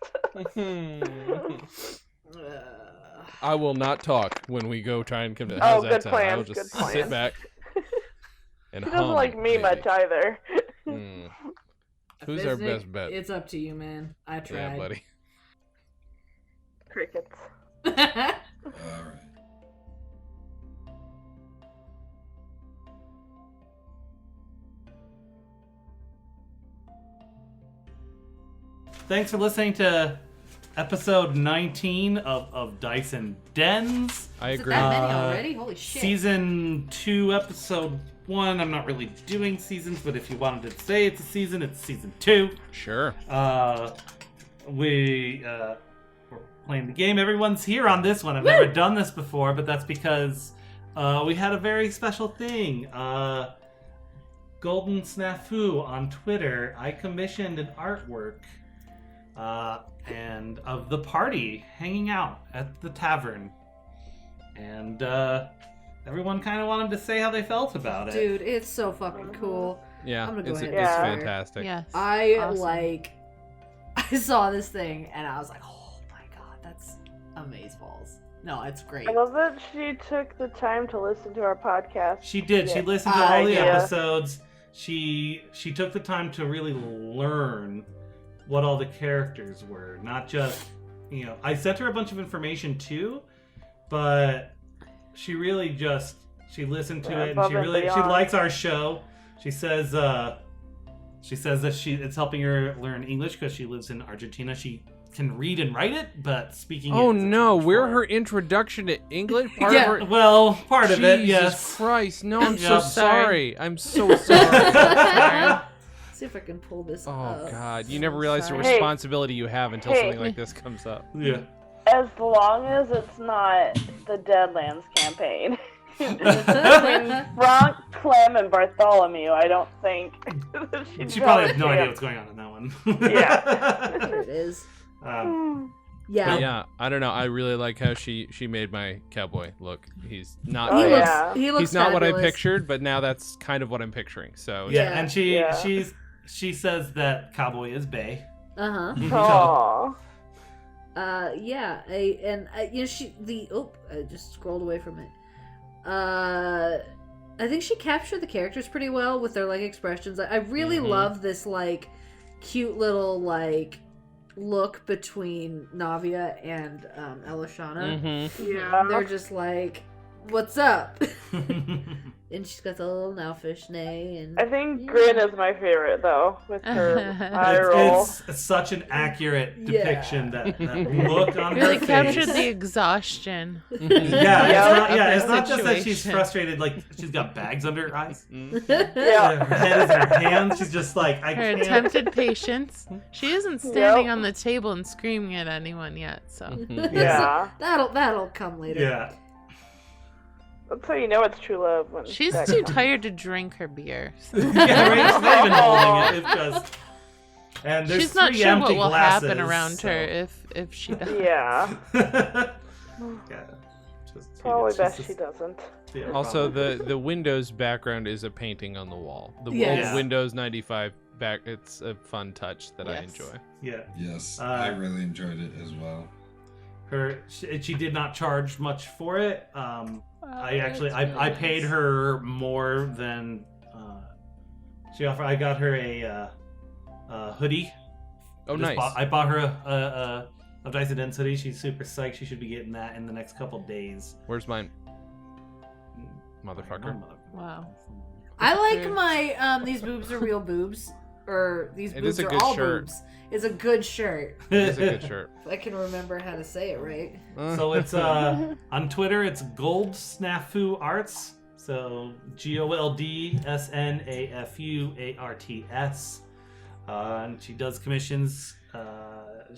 [SPEAKER 5] I will not talk when we go try and come to.
[SPEAKER 4] Oh,
[SPEAKER 5] How's that
[SPEAKER 4] good
[SPEAKER 5] sound? I
[SPEAKER 4] plan,
[SPEAKER 5] will just
[SPEAKER 4] good plan.
[SPEAKER 5] sit back and
[SPEAKER 4] He doesn't
[SPEAKER 5] hum,
[SPEAKER 4] like me
[SPEAKER 5] maybe.
[SPEAKER 4] much either.
[SPEAKER 5] Hmm. Who's our
[SPEAKER 3] Fizznick,
[SPEAKER 5] best bet?
[SPEAKER 3] It's up to you, man. I tried.
[SPEAKER 5] Yeah, buddy.
[SPEAKER 4] Crickets.
[SPEAKER 2] All right.
[SPEAKER 1] Thanks for listening to episode 19 of Dice and Dens.
[SPEAKER 5] I
[SPEAKER 3] Is it
[SPEAKER 5] agree.
[SPEAKER 3] that many
[SPEAKER 1] Uh,
[SPEAKER 3] already? Holy shit.
[SPEAKER 1] Season 2, episode 1. I'm not really doing seasons, but if you wanted to say it's a season, it's season 2.
[SPEAKER 5] Sure.
[SPEAKER 1] We're playing the game. Everyone's here on this one. I've never done this before, but that's because we had a very special thing. Golden Snafu on Twitter. I commissioned an artwork and of the party hanging out at the tavern, and everyone kind of wanted to say how they felt about it.
[SPEAKER 3] Dude, it's so fucking cool.
[SPEAKER 5] Yeah,
[SPEAKER 3] I'm gonna go
[SPEAKER 5] it's,
[SPEAKER 3] ahead
[SPEAKER 5] it's
[SPEAKER 4] and
[SPEAKER 3] swear.
[SPEAKER 5] fantastic.
[SPEAKER 6] Yes.
[SPEAKER 3] I
[SPEAKER 6] Awesome.
[SPEAKER 3] I saw this thing and I was like, oh my god, that's amazeballs. No, it's great.
[SPEAKER 4] I love that she took the time to listen to our podcast.
[SPEAKER 1] She did. She
[SPEAKER 4] Yeah.
[SPEAKER 1] listened to all the
[SPEAKER 4] Yeah.
[SPEAKER 1] episodes. She took the time to really learn what all the characters were, not just, I sent her a bunch of information too, but she really just listened to
[SPEAKER 4] Yeah,
[SPEAKER 1] it, and
[SPEAKER 4] above
[SPEAKER 1] she
[SPEAKER 4] and
[SPEAKER 1] really
[SPEAKER 4] beyond.
[SPEAKER 1] likes our show. She says that it's helping her learn English because she lives in Argentina. She can read and write it, but speaking
[SPEAKER 5] Oh
[SPEAKER 1] it is a
[SPEAKER 5] no,
[SPEAKER 1] challenge
[SPEAKER 5] we're
[SPEAKER 1] for
[SPEAKER 5] her introduction to English. Part
[SPEAKER 3] Yeah.
[SPEAKER 5] of her.
[SPEAKER 1] Well, part of it,
[SPEAKER 5] Jesus
[SPEAKER 1] yes.
[SPEAKER 5] Christ, no, I'm so
[SPEAKER 1] Yep.
[SPEAKER 5] sorry. I'm so sorry.
[SPEAKER 3] See if I can pull this
[SPEAKER 5] Oh
[SPEAKER 3] up.
[SPEAKER 5] God, you never realize the
[SPEAKER 3] Sorry.
[SPEAKER 4] Hey.
[SPEAKER 5] responsibility you have until
[SPEAKER 4] Hey.
[SPEAKER 5] something like this comes up.
[SPEAKER 1] Yeah.
[SPEAKER 4] As long as it's not the Deadlands campaign. Between Frank, Clem, and Bartholomew, I don't think
[SPEAKER 1] She probably has no idea what's going on in that one.
[SPEAKER 4] Yeah.
[SPEAKER 3] There it is.
[SPEAKER 1] Um,
[SPEAKER 3] Yeah.
[SPEAKER 5] But yeah, I don't know. I really like how she made my cowboy look. He's not.
[SPEAKER 4] Oh,
[SPEAKER 3] He
[SPEAKER 4] yeah.
[SPEAKER 3] looks he looks
[SPEAKER 5] He's not what I
[SPEAKER 3] fabulous.
[SPEAKER 5] pictured, but now that's kind of what I'm picturing. So
[SPEAKER 1] yeah,
[SPEAKER 3] Yeah.
[SPEAKER 1] and she says that Cowboy is Bay.
[SPEAKER 3] Uh-huh.
[SPEAKER 4] Aww.
[SPEAKER 3] Yeah, I just scrolled away from it. I think she captured the characters pretty well with their like expressions. I really
[SPEAKER 5] Mhm.
[SPEAKER 3] love this like cute little like look between Navia and Elishana.
[SPEAKER 5] Mhm.
[SPEAKER 4] Yeah.
[SPEAKER 3] They're just like, What's up? And she's got the little elfish neigh. And
[SPEAKER 4] I think Grin is my favorite though, with her eye
[SPEAKER 1] It's,
[SPEAKER 4] roll.
[SPEAKER 1] it's such an accurate
[SPEAKER 3] Yeah.
[SPEAKER 1] depiction that look on
[SPEAKER 6] Really
[SPEAKER 1] her
[SPEAKER 6] captured
[SPEAKER 1] face.
[SPEAKER 6] the exhaustion.
[SPEAKER 1] Yeah, it's not just that she's
[SPEAKER 6] Situation.
[SPEAKER 1] frustrated, like she's got bags under her eyes.
[SPEAKER 4] Yeah.
[SPEAKER 1] Her head is in her hands. She's just like, I
[SPEAKER 6] Her
[SPEAKER 1] can't.
[SPEAKER 6] attempted patience. She isn't standing on the table and screaming at anyone yet, so.
[SPEAKER 4] Yeah.
[SPEAKER 3] That'll come later.
[SPEAKER 1] Yeah.
[SPEAKER 4] That's how you know it's true love. When
[SPEAKER 6] She's
[SPEAKER 4] that
[SPEAKER 6] too
[SPEAKER 4] comes.
[SPEAKER 6] tired to drink her beer.
[SPEAKER 1] Yeah, right? She's not even holding it. It's just. And there's
[SPEAKER 6] She's not
[SPEAKER 1] three
[SPEAKER 6] sure what
[SPEAKER 1] empty
[SPEAKER 6] will
[SPEAKER 1] glasses,
[SPEAKER 6] happen around
[SPEAKER 1] so.
[SPEAKER 6] her if she does.
[SPEAKER 4] Yeah.
[SPEAKER 1] Yeah. Just,
[SPEAKER 4] Probably
[SPEAKER 1] she's
[SPEAKER 4] best
[SPEAKER 1] just-
[SPEAKER 4] she doesn't.
[SPEAKER 1] yeah,
[SPEAKER 5] Also,
[SPEAKER 1] probably.
[SPEAKER 5] the Windows background is a painting on the wall. The
[SPEAKER 3] Yes.
[SPEAKER 5] Windows 95 back. It's a fun touch that I
[SPEAKER 3] Yes.
[SPEAKER 5] enjoy.
[SPEAKER 1] Yeah.
[SPEAKER 2] Yes, I really enjoyed it as well.
[SPEAKER 1] She did not charge much for it.
[SPEAKER 6] That's
[SPEAKER 1] I paid
[SPEAKER 6] nice.
[SPEAKER 1] her more than she offered. I got her a hoodie.
[SPEAKER 5] Oh, nice.
[SPEAKER 1] I bought her a Dice and Dens hoodie. She's super psyched. She should be getting that in the next couple days.
[SPEAKER 5] Where's mine? Motherfucker.
[SPEAKER 6] Wow.
[SPEAKER 3] I like my these boobs are real boobs, or these
[SPEAKER 5] It
[SPEAKER 3] boobs
[SPEAKER 5] is a
[SPEAKER 3] are
[SPEAKER 5] good
[SPEAKER 3] all
[SPEAKER 5] shirt.
[SPEAKER 3] boobs. It's a good shirt.
[SPEAKER 5] It's a good shirt.
[SPEAKER 3] If I can remember how to say it right.
[SPEAKER 1] So it's on Twitter. It's Gold Snafu Arts. So GOLDSNAFUARTS. And she does commissions.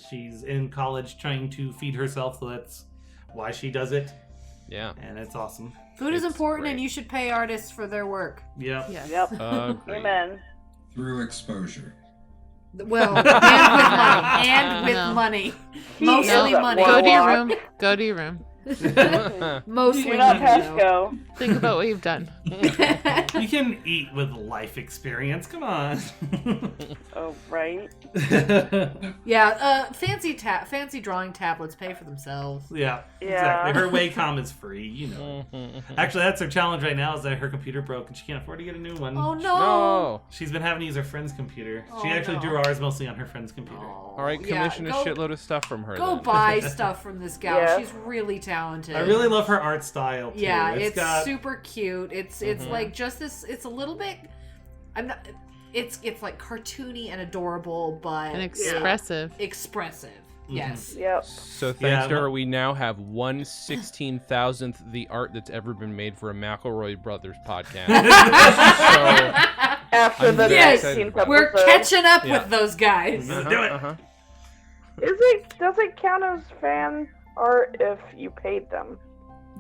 [SPEAKER 1] She's in college trying to feed herself, so that's why she does it.
[SPEAKER 5] Yeah.
[SPEAKER 1] And it's awesome.
[SPEAKER 3] Food is
[SPEAKER 5] It's
[SPEAKER 3] important,
[SPEAKER 5] great.
[SPEAKER 3] and you should pay artists for their work.
[SPEAKER 1] Yep.
[SPEAKER 6] Yes.
[SPEAKER 4] Yep.
[SPEAKER 5] Agreed.
[SPEAKER 4] Amen.
[SPEAKER 2] Through exposure.
[SPEAKER 3] Well, and with
[SPEAKER 6] No.
[SPEAKER 3] money.
[SPEAKER 4] He
[SPEAKER 3] Mostly
[SPEAKER 4] is a
[SPEAKER 3] money.
[SPEAKER 6] Go to your
[SPEAKER 4] warlock.
[SPEAKER 6] room. Go to your room.
[SPEAKER 3] Mostly
[SPEAKER 4] Do not
[SPEAKER 3] money.
[SPEAKER 4] pass
[SPEAKER 3] though.
[SPEAKER 4] go.
[SPEAKER 6] Think about what you've done.
[SPEAKER 1] You can eat with life experience. Come on.
[SPEAKER 4] Oh, right.
[SPEAKER 3] Yeah, fancy drawing tablets pay for themselves.
[SPEAKER 1] Yeah,
[SPEAKER 4] Yeah.
[SPEAKER 1] exactly. Her Wacom is free, you know. Actually, that's her challenge right now is that her computer broke and she can't afford to get a new one.
[SPEAKER 3] Oh no!
[SPEAKER 5] No.
[SPEAKER 1] She's been having to use her friend's computer.
[SPEAKER 3] Oh,
[SPEAKER 1] she actually
[SPEAKER 3] no.
[SPEAKER 1] drew ours mostly on her friend's computer.
[SPEAKER 3] Oh,
[SPEAKER 5] All right,
[SPEAKER 3] yeah,
[SPEAKER 5] commission a
[SPEAKER 3] go-
[SPEAKER 5] shitload of stuff from her.
[SPEAKER 3] Go
[SPEAKER 5] then.
[SPEAKER 3] buy stuff from this gal.
[SPEAKER 4] Yeah.
[SPEAKER 3] She's really talented.
[SPEAKER 1] I really love her art style too.
[SPEAKER 3] Yeah, it's
[SPEAKER 1] got
[SPEAKER 3] super cute. It's like just this. It's a little bit. I'm not. It's like cartoony and adorable, but
[SPEAKER 6] And expressive.
[SPEAKER 3] expressive. Yes.
[SPEAKER 4] Yep.
[SPEAKER 5] So thanks
[SPEAKER 1] Yeah,
[SPEAKER 5] to her,
[SPEAKER 1] but-
[SPEAKER 5] we now have 1/16,000th the art that's ever been made for a McElroy Brothers podcast. So
[SPEAKER 4] After
[SPEAKER 5] I'm
[SPEAKER 4] the
[SPEAKER 5] very
[SPEAKER 3] Yes,
[SPEAKER 4] 19th episode.
[SPEAKER 3] We're catching up
[SPEAKER 5] Yeah.
[SPEAKER 3] with those guys.
[SPEAKER 1] Let's do it.
[SPEAKER 4] Does it count as fan art if you paid them?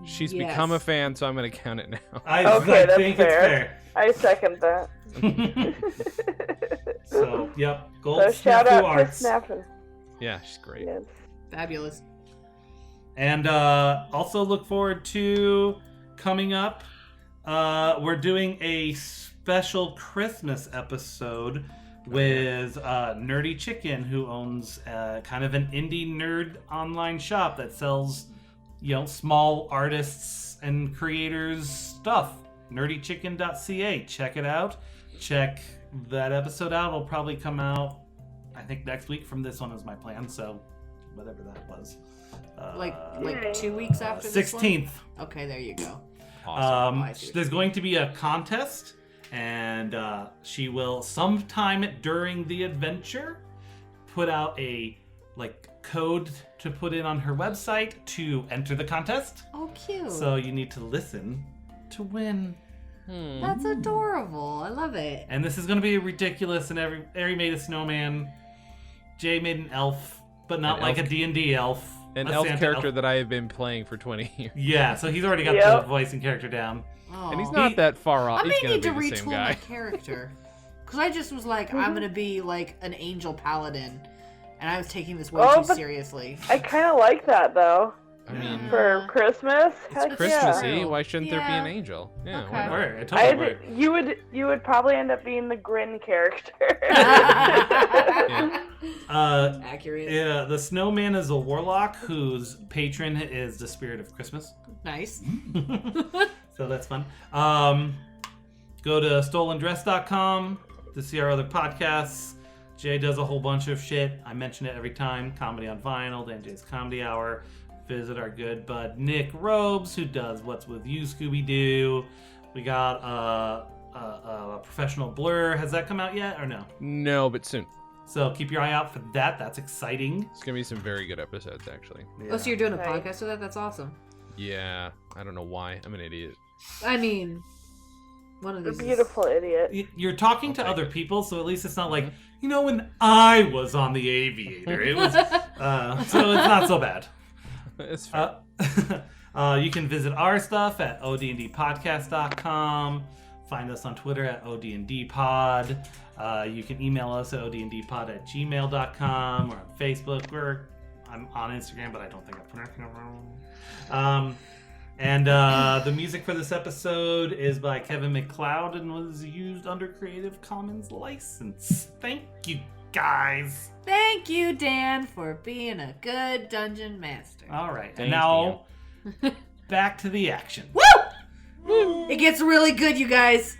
[SPEAKER 5] She's
[SPEAKER 3] Yes.
[SPEAKER 5] become a fan, so I'm going to count it now.
[SPEAKER 1] I
[SPEAKER 4] Okay, that's
[SPEAKER 1] think
[SPEAKER 4] fair. I second that.
[SPEAKER 1] it's fair. So, yep, Gold
[SPEAKER 4] So shout
[SPEAKER 1] Snafu
[SPEAKER 4] out
[SPEAKER 1] Arts.
[SPEAKER 4] to Snappin.
[SPEAKER 5] Yeah, she's great.
[SPEAKER 4] Yes.
[SPEAKER 3] Fabulous.
[SPEAKER 1] And also look forward to coming up. We're doing a special Christmas episode with Nerdy Chicken, who owns kind of an indie nerd online shop that sells, small artists and creators stuff. nerdychicken.ca. Check it out. Check that episode out. It'll probably come out, I think, next week from this one is my plan. So, whatever that was.
[SPEAKER 3] Like 2 weeks after this one?
[SPEAKER 1] 16th.
[SPEAKER 3] Okay, there you go.
[SPEAKER 5] Awesome.
[SPEAKER 3] I see.
[SPEAKER 1] There's going to be a contest, and she will sometime during the adventure put out a code to put in on her website to enter the contest.
[SPEAKER 3] Oh, cute.
[SPEAKER 1] So you need to listen to win.
[SPEAKER 3] That's adorable. I love it.
[SPEAKER 1] And this is going to be ridiculous. And Ari made a snowman. Jay made an elf, but not
[SPEAKER 5] An
[SPEAKER 1] like
[SPEAKER 5] elf.
[SPEAKER 1] a D&D elf.
[SPEAKER 5] An
[SPEAKER 1] a
[SPEAKER 5] elf
[SPEAKER 1] Santa
[SPEAKER 5] character that I have been playing for 20 years.
[SPEAKER 1] Yeah, so he's already got the
[SPEAKER 4] Yep.
[SPEAKER 1] voice and character down.
[SPEAKER 3] Oh.
[SPEAKER 5] And he's not that far off.
[SPEAKER 3] I
[SPEAKER 5] He's
[SPEAKER 3] may
[SPEAKER 5] going
[SPEAKER 3] need to
[SPEAKER 5] to be the same
[SPEAKER 3] retool
[SPEAKER 5] guy.
[SPEAKER 3] my character. Because I just was like, I'm going to be like an angel paladin. And I was taking this way
[SPEAKER 4] Oh,
[SPEAKER 3] too
[SPEAKER 4] but-
[SPEAKER 3] seriously.
[SPEAKER 4] I kind of like that though.
[SPEAKER 5] I mean,
[SPEAKER 4] For Christmas, heck
[SPEAKER 5] Christmassy.
[SPEAKER 3] Yeah.
[SPEAKER 5] Why shouldn't there be
[SPEAKER 3] Yeah.
[SPEAKER 5] an angel? Yeah,
[SPEAKER 3] Okay.
[SPEAKER 5] why not?
[SPEAKER 1] Word, it totally worked.
[SPEAKER 4] You would probably end up being the Grin character.
[SPEAKER 3] Accurate.
[SPEAKER 1] Yeah, the snowman is a warlock whose patron is the spirit of Christmas.
[SPEAKER 3] Nice.
[SPEAKER 1] So that's fun. Go to stolendress.com to see our other podcasts. Jay does a whole bunch of shit. I mention it every time. Comedy on Vinyl, Dan Jay's Comedy Hour, visit our good bud Nick Robes, who does What's With You, Scooby-Doo. We got a professional blur. Has that come out yet or no?
[SPEAKER 5] No, but soon.
[SPEAKER 1] So keep your eye out for that. That's exciting.
[SPEAKER 5] It's gonna be some very good episodes, actually.
[SPEAKER 3] Oh, so you're doing a
[SPEAKER 4] Right.
[SPEAKER 3] podcast of that? That's awesome.
[SPEAKER 5] Yeah, I don't know why. I'm an idiot.
[SPEAKER 3] I mean, one of
[SPEAKER 4] A
[SPEAKER 3] these.
[SPEAKER 4] beautiful idiot.
[SPEAKER 1] You're talking
[SPEAKER 5] I'll
[SPEAKER 1] to
[SPEAKER 5] take
[SPEAKER 1] other
[SPEAKER 5] it.
[SPEAKER 1] people, so at least it's not like, when I was on the Aviator. It was, so it's not so bad.
[SPEAKER 5] It's fair.
[SPEAKER 1] You can visit our stuff at odndpodcast.com. Find us on Twitter at odndpod. You can email us at odndpod@gmail.com or on Facebook. I'm on Instagram, but I don't think I'm pronouncing it wrong. And the music for this episode is by Kevin MacLeod and was used under Creative Commons license. Thank you, guys.
[SPEAKER 3] Thank you, Dan, for being a good dungeon master.
[SPEAKER 1] All right, and
[SPEAKER 5] Thanks,
[SPEAKER 1] now back to the action.
[SPEAKER 3] Woo! It gets really good, you guys.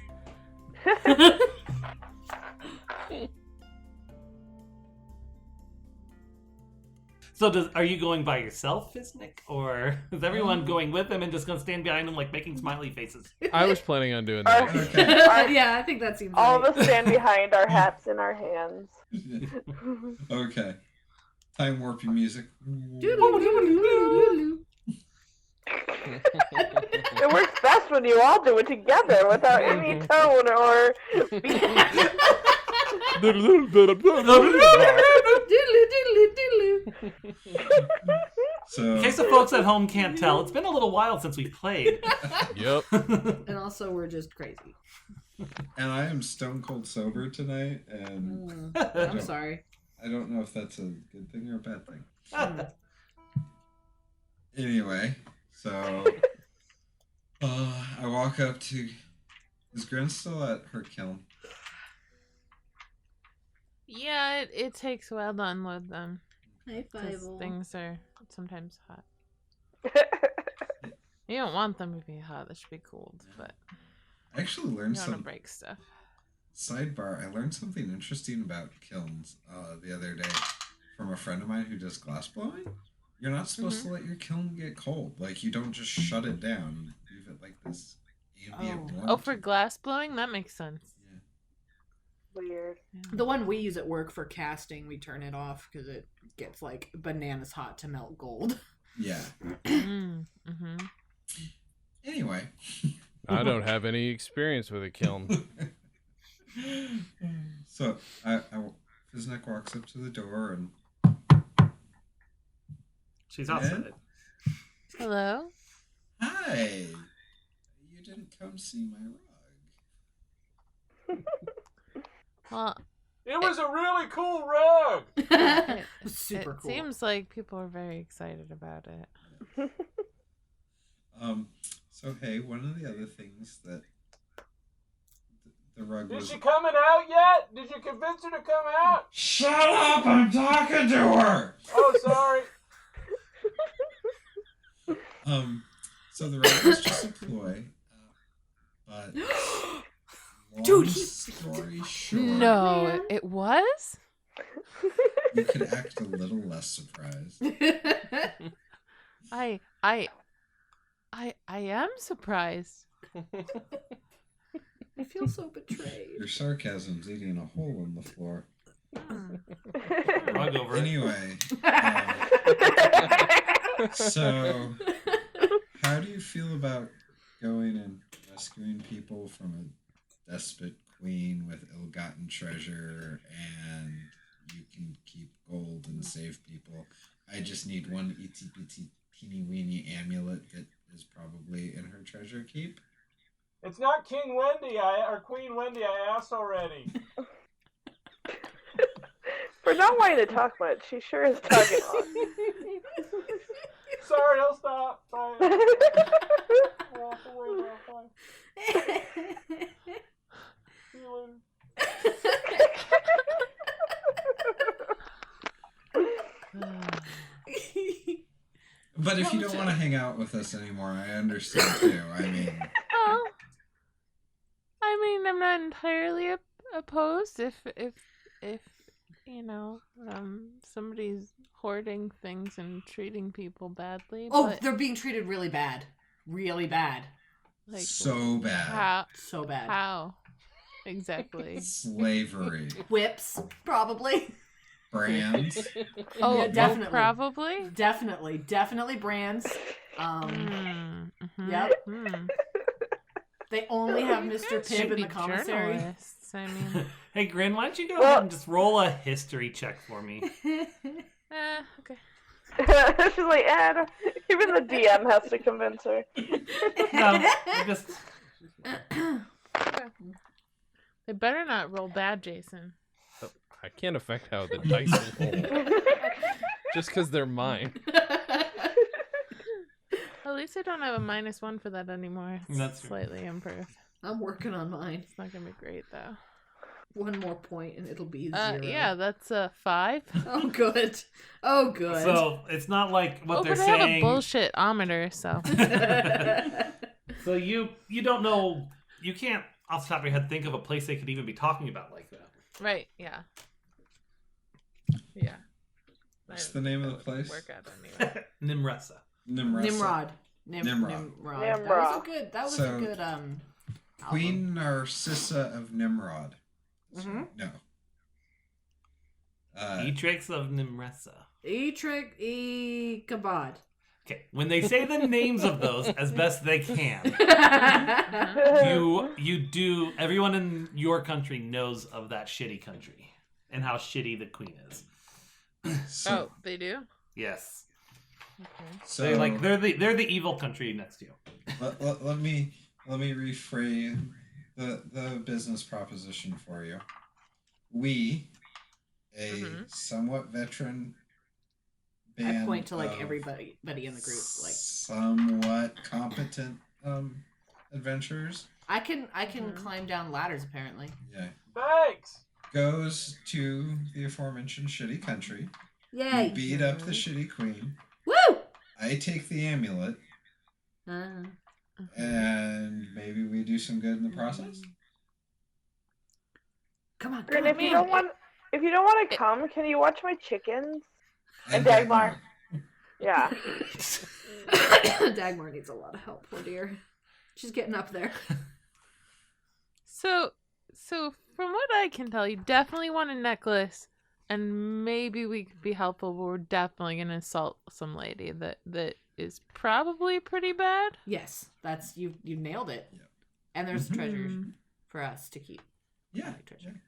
[SPEAKER 1] So are you going by yourself, Fizznick? Or is everyone going with him and just going to stand behind him like making smiley faces?
[SPEAKER 5] I was planning on doing that.
[SPEAKER 2] Okay.
[SPEAKER 3] Yeah, I think that seems
[SPEAKER 4] All
[SPEAKER 3] right.
[SPEAKER 4] of us stand behind our hats in our hands.
[SPEAKER 2] Okay. Time warpy music.
[SPEAKER 3] Doodle-doodle-doodle-doodle.
[SPEAKER 4] It works best when you all do it together without any tone or
[SPEAKER 3] Doodle-doodle-doodle.
[SPEAKER 2] So,
[SPEAKER 1] In case the folks at home can't tell, it's been a little while since we played.
[SPEAKER 5] Yep.
[SPEAKER 3] And also, we're just crazy.
[SPEAKER 2] and I am stone cold sober tonight, and
[SPEAKER 3] I'm sorry.
[SPEAKER 2] I don't know if that's a good thing or a bad thing. Anyway, so I walk up to. Is Grin still at her kiln?
[SPEAKER 6] Yeah, it takes a while to unload them.
[SPEAKER 3] High
[SPEAKER 6] 'Cause
[SPEAKER 3] five.
[SPEAKER 6] things are sometimes hot. You don't want them to be hot. They should be cooled, but
[SPEAKER 2] I actually
[SPEAKER 6] you
[SPEAKER 2] learned
[SPEAKER 6] don't want to
[SPEAKER 2] some
[SPEAKER 6] break stuff.
[SPEAKER 2] sidebar. I learned something interesting about kilns the other day from a friend of mine who does glass blowing. You're not supposed to let your kiln get cold. Like, you don't just shut it down. You leave it like this ambient warmth.
[SPEAKER 6] Oh, for glass blowing? That makes sense.
[SPEAKER 2] Yeah.
[SPEAKER 4] Weird.
[SPEAKER 3] The one we use at work for casting, we turn it off because it gets like bananas hot to melt gold.
[SPEAKER 2] Yeah.
[SPEAKER 6] Mm-hmm.
[SPEAKER 2] Anyway.
[SPEAKER 5] I don't have any experience with a kiln.
[SPEAKER 2] So, Fizznick walks up to the door and...
[SPEAKER 1] She's outside.
[SPEAKER 6] Hello?
[SPEAKER 2] Hi! You didn't come see my rug.
[SPEAKER 6] Well,
[SPEAKER 5] It was a really cool rug.
[SPEAKER 6] it,
[SPEAKER 3] Super
[SPEAKER 6] it
[SPEAKER 3] cool.
[SPEAKER 6] seems like people are very excited about it.
[SPEAKER 2] So hey, one of the other things that the rug
[SPEAKER 7] Is
[SPEAKER 2] was...
[SPEAKER 7] she coming out yet? Did you convince her to come out?
[SPEAKER 2] Shut up! I'm talking to her!
[SPEAKER 7] Oh, sorry.
[SPEAKER 2] So the rug was just a ploy, but...
[SPEAKER 3] Dude,
[SPEAKER 2] long
[SPEAKER 3] he-
[SPEAKER 2] story short,
[SPEAKER 6] No,
[SPEAKER 3] Man.
[SPEAKER 6] it was?
[SPEAKER 2] you could act a little less surprised.
[SPEAKER 6] I am surprised.
[SPEAKER 3] I feel so betrayed.
[SPEAKER 2] Your sarcasm's eating a hole in the floor.
[SPEAKER 1] Rug over it.
[SPEAKER 2] Anyway, so how do you feel about going and rescuing people from a despot queen with ill-gotten treasure, and you can keep gold and save people? I just need one itty-bitty teeny-weeny amulet that is probably in her treasure keep.
[SPEAKER 7] It's not King Wendy, or Queen Wendy. I asked already.
[SPEAKER 4] For not wanting to talk much, she sure is talking on.
[SPEAKER 7] Sorry, I'll stop. Bye. Walk away now. Bye. See you later.
[SPEAKER 2] But if you don't want to hang out with us anymore, I understand too. I mean,
[SPEAKER 6] Oh, I mean, I'm not entirely opposed if you know, somebody's hoarding things and treating people badly.
[SPEAKER 3] Oh,
[SPEAKER 6] but,
[SPEAKER 3] they're being treated really bad. Really bad.
[SPEAKER 6] like,
[SPEAKER 2] So bad.
[SPEAKER 6] how?
[SPEAKER 3] So bad.
[SPEAKER 6] How? Exactly.
[SPEAKER 2] Slavery.
[SPEAKER 3] Whips, probably.
[SPEAKER 2] Brands.
[SPEAKER 6] Oh,
[SPEAKER 3] Yeah, definitely.
[SPEAKER 6] Probably.
[SPEAKER 3] Definitely brands. Yep. They only have Mr.
[SPEAKER 6] Should
[SPEAKER 3] Pibb in
[SPEAKER 6] be
[SPEAKER 3] the commissary.
[SPEAKER 6] journalists, I mean,
[SPEAKER 1] Hey, Grin, why don't you go ahead and just roll a history check for me?
[SPEAKER 6] okay.
[SPEAKER 4] She's like, even the DM has to convince her.
[SPEAKER 1] No, just
[SPEAKER 6] They better not roll bad, Jason.
[SPEAKER 5] I can't affect how the dice roll. Just because they're mine.
[SPEAKER 6] At least I don't have a -1 for that anymore. It's
[SPEAKER 1] That's true.
[SPEAKER 6] slightly improved.
[SPEAKER 3] I'm working on mine.
[SPEAKER 6] It's not gonna be great though.
[SPEAKER 3] One more point and it'll be 0.
[SPEAKER 6] Yeah, that's a 5.
[SPEAKER 3] Oh, good. Oh, good.
[SPEAKER 1] so it's not like what they're
[SPEAKER 6] but I have a
[SPEAKER 1] saying.
[SPEAKER 6] bullshit-ometer, so.
[SPEAKER 1] So you don't know, you can't off the top of your head think of a place they could even be talking about like that.
[SPEAKER 6] Right, yeah. Yeah.
[SPEAKER 2] What's the name of the place?
[SPEAKER 6] Work out anyway.
[SPEAKER 1] Nimresa.
[SPEAKER 2] Nimrod.
[SPEAKER 3] Nimrod.
[SPEAKER 2] Nimrod.
[SPEAKER 3] That was
[SPEAKER 2] So,
[SPEAKER 3] a good
[SPEAKER 2] Queen Narcissa of Nimrod.
[SPEAKER 3] Mhm.
[SPEAKER 2] No.
[SPEAKER 1] Etrix of Nimresa.
[SPEAKER 3] E-Trick, E-Kabod.
[SPEAKER 1] Okay, when they say the names of those as best they can, you do. Everyone in your country knows of that shitty country and how shitty the queen is.
[SPEAKER 2] So,
[SPEAKER 6] Oh, they do?
[SPEAKER 1] Yes,
[SPEAKER 6] Okay.
[SPEAKER 2] so
[SPEAKER 1] they're the evil country next to you.
[SPEAKER 2] let me rephrase the business proposition for you. We, a somewhat veteran band
[SPEAKER 3] I point to like
[SPEAKER 2] of
[SPEAKER 3] everybody in the group. Like
[SPEAKER 2] somewhat competent adventurers.
[SPEAKER 3] I can climb down ladders apparently.
[SPEAKER 2] Yeah.
[SPEAKER 7] Thanks.
[SPEAKER 2] Goes to the aforementioned shitty country.
[SPEAKER 3] Yay!
[SPEAKER 2] You beat up the shitty queen.
[SPEAKER 3] Woo!
[SPEAKER 2] I take the amulet, and maybe we do some good in the process.
[SPEAKER 3] Come on,
[SPEAKER 4] Grin,
[SPEAKER 3] come on,
[SPEAKER 4] if you don't want to come, can you watch my chickens? And
[SPEAKER 2] Dagmar.
[SPEAKER 4] Yeah.
[SPEAKER 3] Dagmar needs a lot of help, poor dear. She's getting up there.
[SPEAKER 6] So from what I can tell, you definitely want a necklace, and maybe we could be helpful, but we're definitely gonna assault some lady that is probably pretty bad.
[SPEAKER 3] Yes, that's you nailed it.
[SPEAKER 2] Yeah.
[SPEAKER 3] And there's treasures for us to keep.
[SPEAKER 2] Yeah.
[SPEAKER 3] Treasure.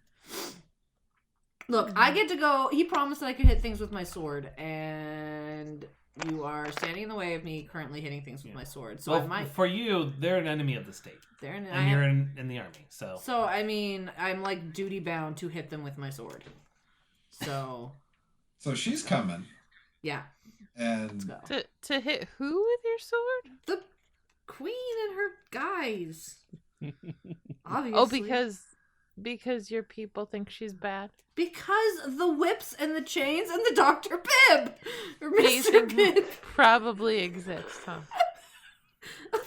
[SPEAKER 3] Look, I get to go. He promised that I could hit things with my sword, and you are standing in the way of me currently hitting things with my sword. So I might.
[SPEAKER 1] For you, they're an enemy of the state,
[SPEAKER 3] And
[SPEAKER 1] you're in the army. So
[SPEAKER 3] I mean, I'm like duty bound to hit them with my sword. So
[SPEAKER 2] she's coming,
[SPEAKER 3] yeah,
[SPEAKER 2] and
[SPEAKER 3] let's go.
[SPEAKER 6] To hit who with your sword?
[SPEAKER 3] The queen and her guys. Obviously.
[SPEAKER 6] Oh, because your people think she's bad.
[SPEAKER 3] Because the whips and the chains and the Dr. Pibb or
[SPEAKER 6] These
[SPEAKER 3] Mr.
[SPEAKER 6] things
[SPEAKER 3] Pibb.
[SPEAKER 6] probably exist, huh?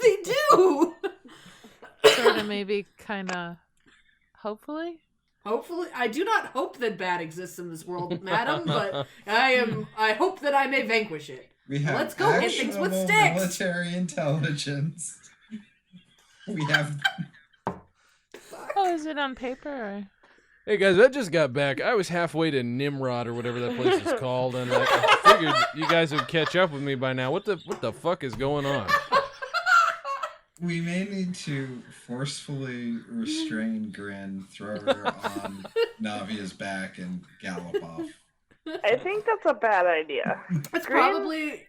[SPEAKER 3] They do.
[SPEAKER 6] Sort of, maybe, kind of, hopefully.
[SPEAKER 3] Hopefully, I do not hope that bad exists in this world, madam, but I hope that I may vanquish it.
[SPEAKER 2] we have
[SPEAKER 3] Let's go hit things with
[SPEAKER 2] actionable
[SPEAKER 3] sticks.
[SPEAKER 2] military intelligence. We have.
[SPEAKER 6] Oh, is it on paper? Or?
[SPEAKER 5] Hey guys, I just got back. I was halfway to Nimrod or whatever that place is called, and I figured you guys would catch up with me by now. What the fuck is going on?
[SPEAKER 2] We may need to forcefully restrain Grin, throw her on Navia's back, and gallop off.
[SPEAKER 4] I think that's a bad idea.
[SPEAKER 3] It's
[SPEAKER 4] Green?
[SPEAKER 3] probably,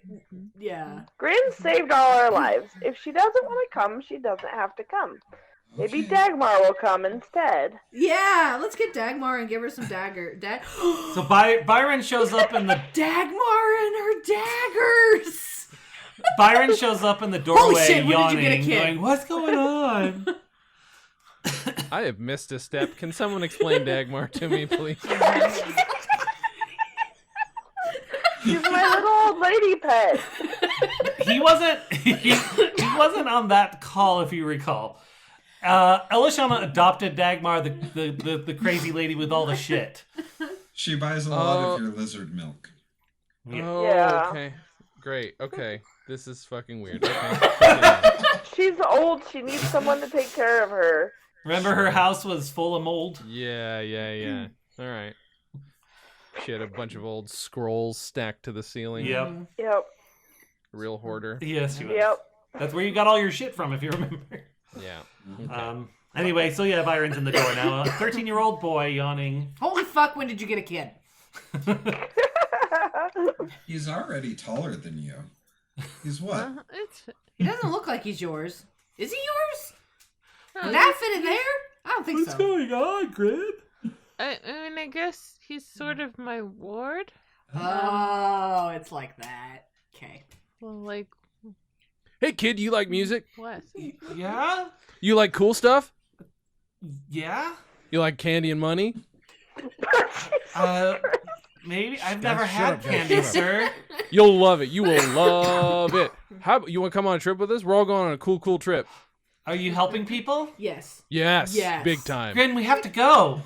[SPEAKER 3] yeah.
[SPEAKER 4] Grin saved all our lives. If she doesn't want to come, she doesn't have to come. Maybe
[SPEAKER 2] Okay.
[SPEAKER 4] Dagmar will come instead.
[SPEAKER 3] Yeah, let's get Dagmar and give her some dagger.
[SPEAKER 1] So Byron shows up in the
[SPEAKER 3] Dagmar and her daggers.
[SPEAKER 1] Byron shows up in the doorway,
[SPEAKER 3] Holy shit, when did you get a
[SPEAKER 1] yawning,
[SPEAKER 3] kid?
[SPEAKER 1] going, "What's going on?"
[SPEAKER 5] I have missed a step. Can someone explain Dagmar to me, please?
[SPEAKER 4] She's my little old lady pet.
[SPEAKER 1] He wasn't on that call, if you recall. Elishana adopted Dagmar, the crazy lady with all the shit.
[SPEAKER 2] She buys a lot of your lizard milk.
[SPEAKER 5] Oh,
[SPEAKER 4] Yeah.
[SPEAKER 5] okay. Great. Okay. This is fucking weird. Okay.
[SPEAKER 4] She's old. She needs someone to take care of her.
[SPEAKER 1] Remember, her house was full of mold.
[SPEAKER 5] Yeah. All right. She had a bunch of old scrolls stacked to the ceiling.
[SPEAKER 1] Yep.
[SPEAKER 4] Yep.
[SPEAKER 5] Real hoarder.
[SPEAKER 1] Yes, she was.
[SPEAKER 4] Yep.
[SPEAKER 1] That's where you got all your shit from, if you remember.
[SPEAKER 5] Yeah. Okay.
[SPEAKER 1] Anyway, so yeah, Byron's in the door now. A 13-year-old boy yawning.
[SPEAKER 3] Holy fuck! When did you get a kid?
[SPEAKER 2] He's already taller than you. He's what?
[SPEAKER 3] He doesn't look like he's yours. Is he yours? Would that fit in there? I don't think so.
[SPEAKER 1] What's going on, Grib?
[SPEAKER 6] I mean, I guess he's sort of my ward.
[SPEAKER 3] Oh, it's like that. Okay.
[SPEAKER 6] Well, like,
[SPEAKER 5] Hey, kid, you like music?
[SPEAKER 6] what?
[SPEAKER 1] Yeah?
[SPEAKER 5] You like cool stuff?
[SPEAKER 1] Yeah?
[SPEAKER 5] You like candy and money?
[SPEAKER 1] Maybe. I've
[SPEAKER 8] Guys,
[SPEAKER 1] never
[SPEAKER 8] shut
[SPEAKER 1] had
[SPEAKER 8] up, guys,
[SPEAKER 1] candy,
[SPEAKER 8] shut up.
[SPEAKER 1] sir.
[SPEAKER 5] You'll love it. You will love it. How you want to come on a trip with us? We're all going on a cool trip.
[SPEAKER 1] Are you helping people?
[SPEAKER 3] Yes.
[SPEAKER 5] Yes.
[SPEAKER 3] Yes.
[SPEAKER 5] Big time.
[SPEAKER 1] Grin, we have to go.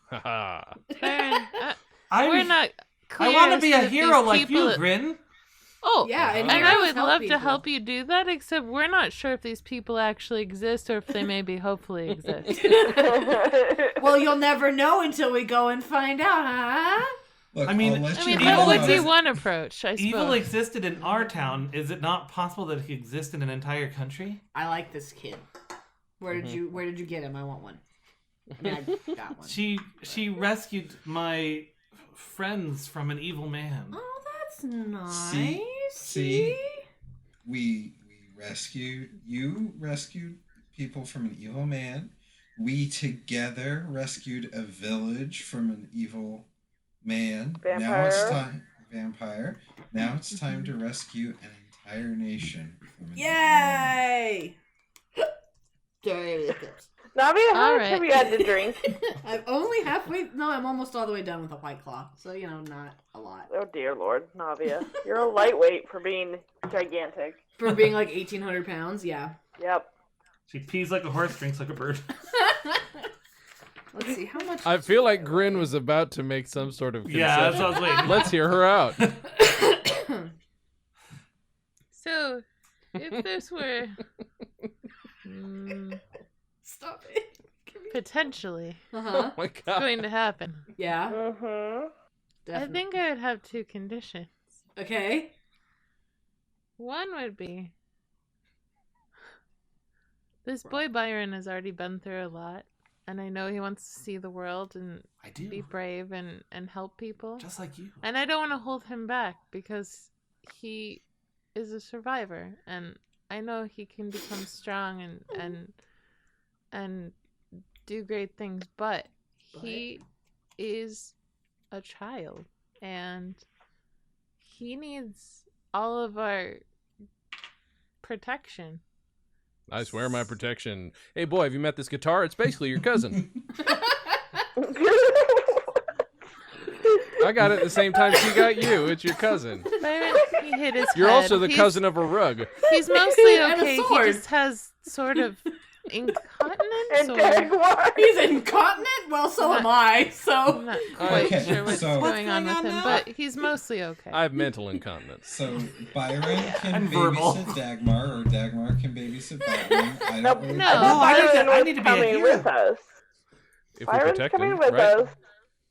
[SPEAKER 5] Haha.
[SPEAKER 6] Baron,
[SPEAKER 1] I'm-
[SPEAKER 6] we're not clear
[SPEAKER 1] I want to
[SPEAKER 6] as
[SPEAKER 1] be a
[SPEAKER 6] if
[SPEAKER 1] hero
[SPEAKER 6] these
[SPEAKER 1] like
[SPEAKER 6] people-
[SPEAKER 1] you, Grin.
[SPEAKER 6] Oh,
[SPEAKER 3] Yeah, and
[SPEAKER 6] and
[SPEAKER 3] heroes
[SPEAKER 6] I would
[SPEAKER 3] help
[SPEAKER 6] love to
[SPEAKER 3] people.
[SPEAKER 6] help you do that, except we're not sure if these people actually exist or if they maybe hopefully exist.
[SPEAKER 3] Well, you'll never know until we go and find out, huh?
[SPEAKER 2] Look,
[SPEAKER 1] I mean-
[SPEAKER 2] I'll let
[SPEAKER 6] I
[SPEAKER 2] you
[SPEAKER 6] mean,
[SPEAKER 2] know
[SPEAKER 6] that would
[SPEAKER 1] Evil
[SPEAKER 6] be
[SPEAKER 1] exists-
[SPEAKER 6] one approach, I suppose.
[SPEAKER 1] Evil existed in our town. Is it not possible that it could exist in an entire country?
[SPEAKER 3] I like this kid. Where did you get him? I want one. I mean, I got one.
[SPEAKER 1] She rescued my friends from an evil man.
[SPEAKER 3] Oh, that's nice.
[SPEAKER 2] See? We rescued people from an evil man. We together rescued a village from an evil man. Now it's time vampire. Now it's time to rescue an entire nation from an
[SPEAKER 3] Yay!
[SPEAKER 4] Navia, how
[SPEAKER 6] All
[SPEAKER 4] much have
[SPEAKER 6] right.
[SPEAKER 4] you had to drink?
[SPEAKER 3] I'm only halfway. No, I'm almost all the way done with the White Claw. So, not a lot.
[SPEAKER 4] Oh dear Lord, Navia, you're a lightweight for being gigantic.
[SPEAKER 3] For being like 1,800 pounds, yeah.
[SPEAKER 4] Yep.
[SPEAKER 1] She pees like a horse, drinks like a bird.
[SPEAKER 3] Let's see, how much...
[SPEAKER 5] I feel like Grin was about to make some sort of concession.
[SPEAKER 1] Yeah, that's what I was waiting.
[SPEAKER 5] Let's hear her out.
[SPEAKER 6] So, if this were
[SPEAKER 3] Stop it.
[SPEAKER 6] potentially
[SPEAKER 3] Uh-huh.
[SPEAKER 5] Oh my god.
[SPEAKER 6] going to happen,
[SPEAKER 3] Yeah,
[SPEAKER 4] Mm-hmm.
[SPEAKER 6] I
[SPEAKER 3] definitely.
[SPEAKER 6] think I would have two conditions.
[SPEAKER 3] Okay.
[SPEAKER 6] One would be this boy Byron has already been through a lot, and I know he wants to see the world and
[SPEAKER 1] I do.
[SPEAKER 6] be brave and help people.
[SPEAKER 1] Just like you.
[SPEAKER 6] And I don't want to hold him back because he is a survivor, and I know he can become strong and do great things, but he is a child, and he needs all of our protection.
[SPEAKER 5] I swear my protection. Hey boy, have you met this guitar? It's basically your cousin. I got it at the same time she got you. It's your cousin.
[SPEAKER 6] Byron, he hit his
[SPEAKER 5] You're
[SPEAKER 6] head.
[SPEAKER 5] also the
[SPEAKER 6] He's-
[SPEAKER 5] cousin of a rug.
[SPEAKER 6] He's mostly
[SPEAKER 3] And a
[SPEAKER 6] okay. He
[SPEAKER 3] sword.
[SPEAKER 6] just has sort of incontinence,
[SPEAKER 4] And
[SPEAKER 6] or
[SPEAKER 4] Dagmar.
[SPEAKER 3] He's incontinent? Well, so am I,
[SPEAKER 6] I'm
[SPEAKER 3] so...
[SPEAKER 6] not quite
[SPEAKER 2] Okay,
[SPEAKER 6] sure what's
[SPEAKER 2] so-
[SPEAKER 6] going on
[SPEAKER 1] What's
[SPEAKER 6] with
[SPEAKER 1] going
[SPEAKER 6] him,
[SPEAKER 1] on
[SPEAKER 6] but he's mostly okay.
[SPEAKER 5] I have mental incontinence.
[SPEAKER 2] So Byron can
[SPEAKER 1] And verbal.
[SPEAKER 2] babysit Dagmar, or Dagmar can babysit Byron. I
[SPEAKER 4] Nope.
[SPEAKER 2] don't really
[SPEAKER 6] No.
[SPEAKER 2] care.
[SPEAKER 1] Oh, I need to-
[SPEAKER 4] Byron
[SPEAKER 1] I
[SPEAKER 4] was
[SPEAKER 1] need to be a
[SPEAKER 4] coming
[SPEAKER 1] hero.
[SPEAKER 4] with us.
[SPEAKER 5] If we
[SPEAKER 4] Byron's
[SPEAKER 5] protect
[SPEAKER 4] coming
[SPEAKER 5] him,
[SPEAKER 4] with
[SPEAKER 5] right?
[SPEAKER 4] us.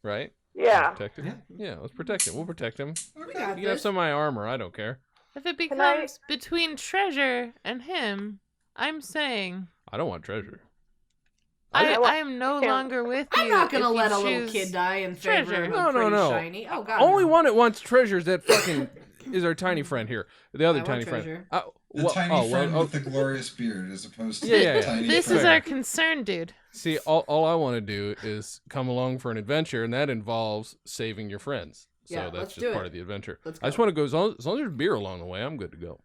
[SPEAKER 5] Right?
[SPEAKER 4] Yeah.
[SPEAKER 5] Protect him?
[SPEAKER 1] Yeah.
[SPEAKER 5] Yeah, let's protect him. We'll protect him.
[SPEAKER 3] We
[SPEAKER 5] You
[SPEAKER 3] got
[SPEAKER 5] can have
[SPEAKER 3] this.
[SPEAKER 5] some of my armor. I don't care.
[SPEAKER 6] If it
[SPEAKER 4] Can I-
[SPEAKER 6] becomes between Treasure and him, I'm saying
[SPEAKER 5] I don't want treasure.
[SPEAKER 6] I
[SPEAKER 4] want
[SPEAKER 6] am no
[SPEAKER 4] him.
[SPEAKER 6] longer with you.
[SPEAKER 3] I'm not gonna
[SPEAKER 6] if you
[SPEAKER 3] let a little
[SPEAKER 6] choose
[SPEAKER 3] kid die in favor
[SPEAKER 6] treasure.
[SPEAKER 3] of a
[SPEAKER 5] No, no,
[SPEAKER 3] pretty
[SPEAKER 5] no.
[SPEAKER 3] shiny. Oh, God.
[SPEAKER 5] Only
[SPEAKER 3] no.
[SPEAKER 5] one that wants treasures that fucking is our tiny friend here. The other
[SPEAKER 3] I want
[SPEAKER 5] tiny
[SPEAKER 3] treasure.
[SPEAKER 5] friend.
[SPEAKER 2] The tiny friend with the glorious beard, as opposed to
[SPEAKER 5] Yeah.
[SPEAKER 2] the tiny
[SPEAKER 6] This
[SPEAKER 2] friend.
[SPEAKER 6] is our concern, dude.
[SPEAKER 5] See, all I want to do is come along for an adventure, and that involves saving your friends. So
[SPEAKER 3] Yeah,
[SPEAKER 5] that's
[SPEAKER 3] let's
[SPEAKER 5] just
[SPEAKER 3] do
[SPEAKER 5] part
[SPEAKER 3] it.
[SPEAKER 5] of the adventure.
[SPEAKER 3] Let's
[SPEAKER 5] I just
[SPEAKER 3] go.
[SPEAKER 5] want to go, as long as there's beer along the way, I'm good to go.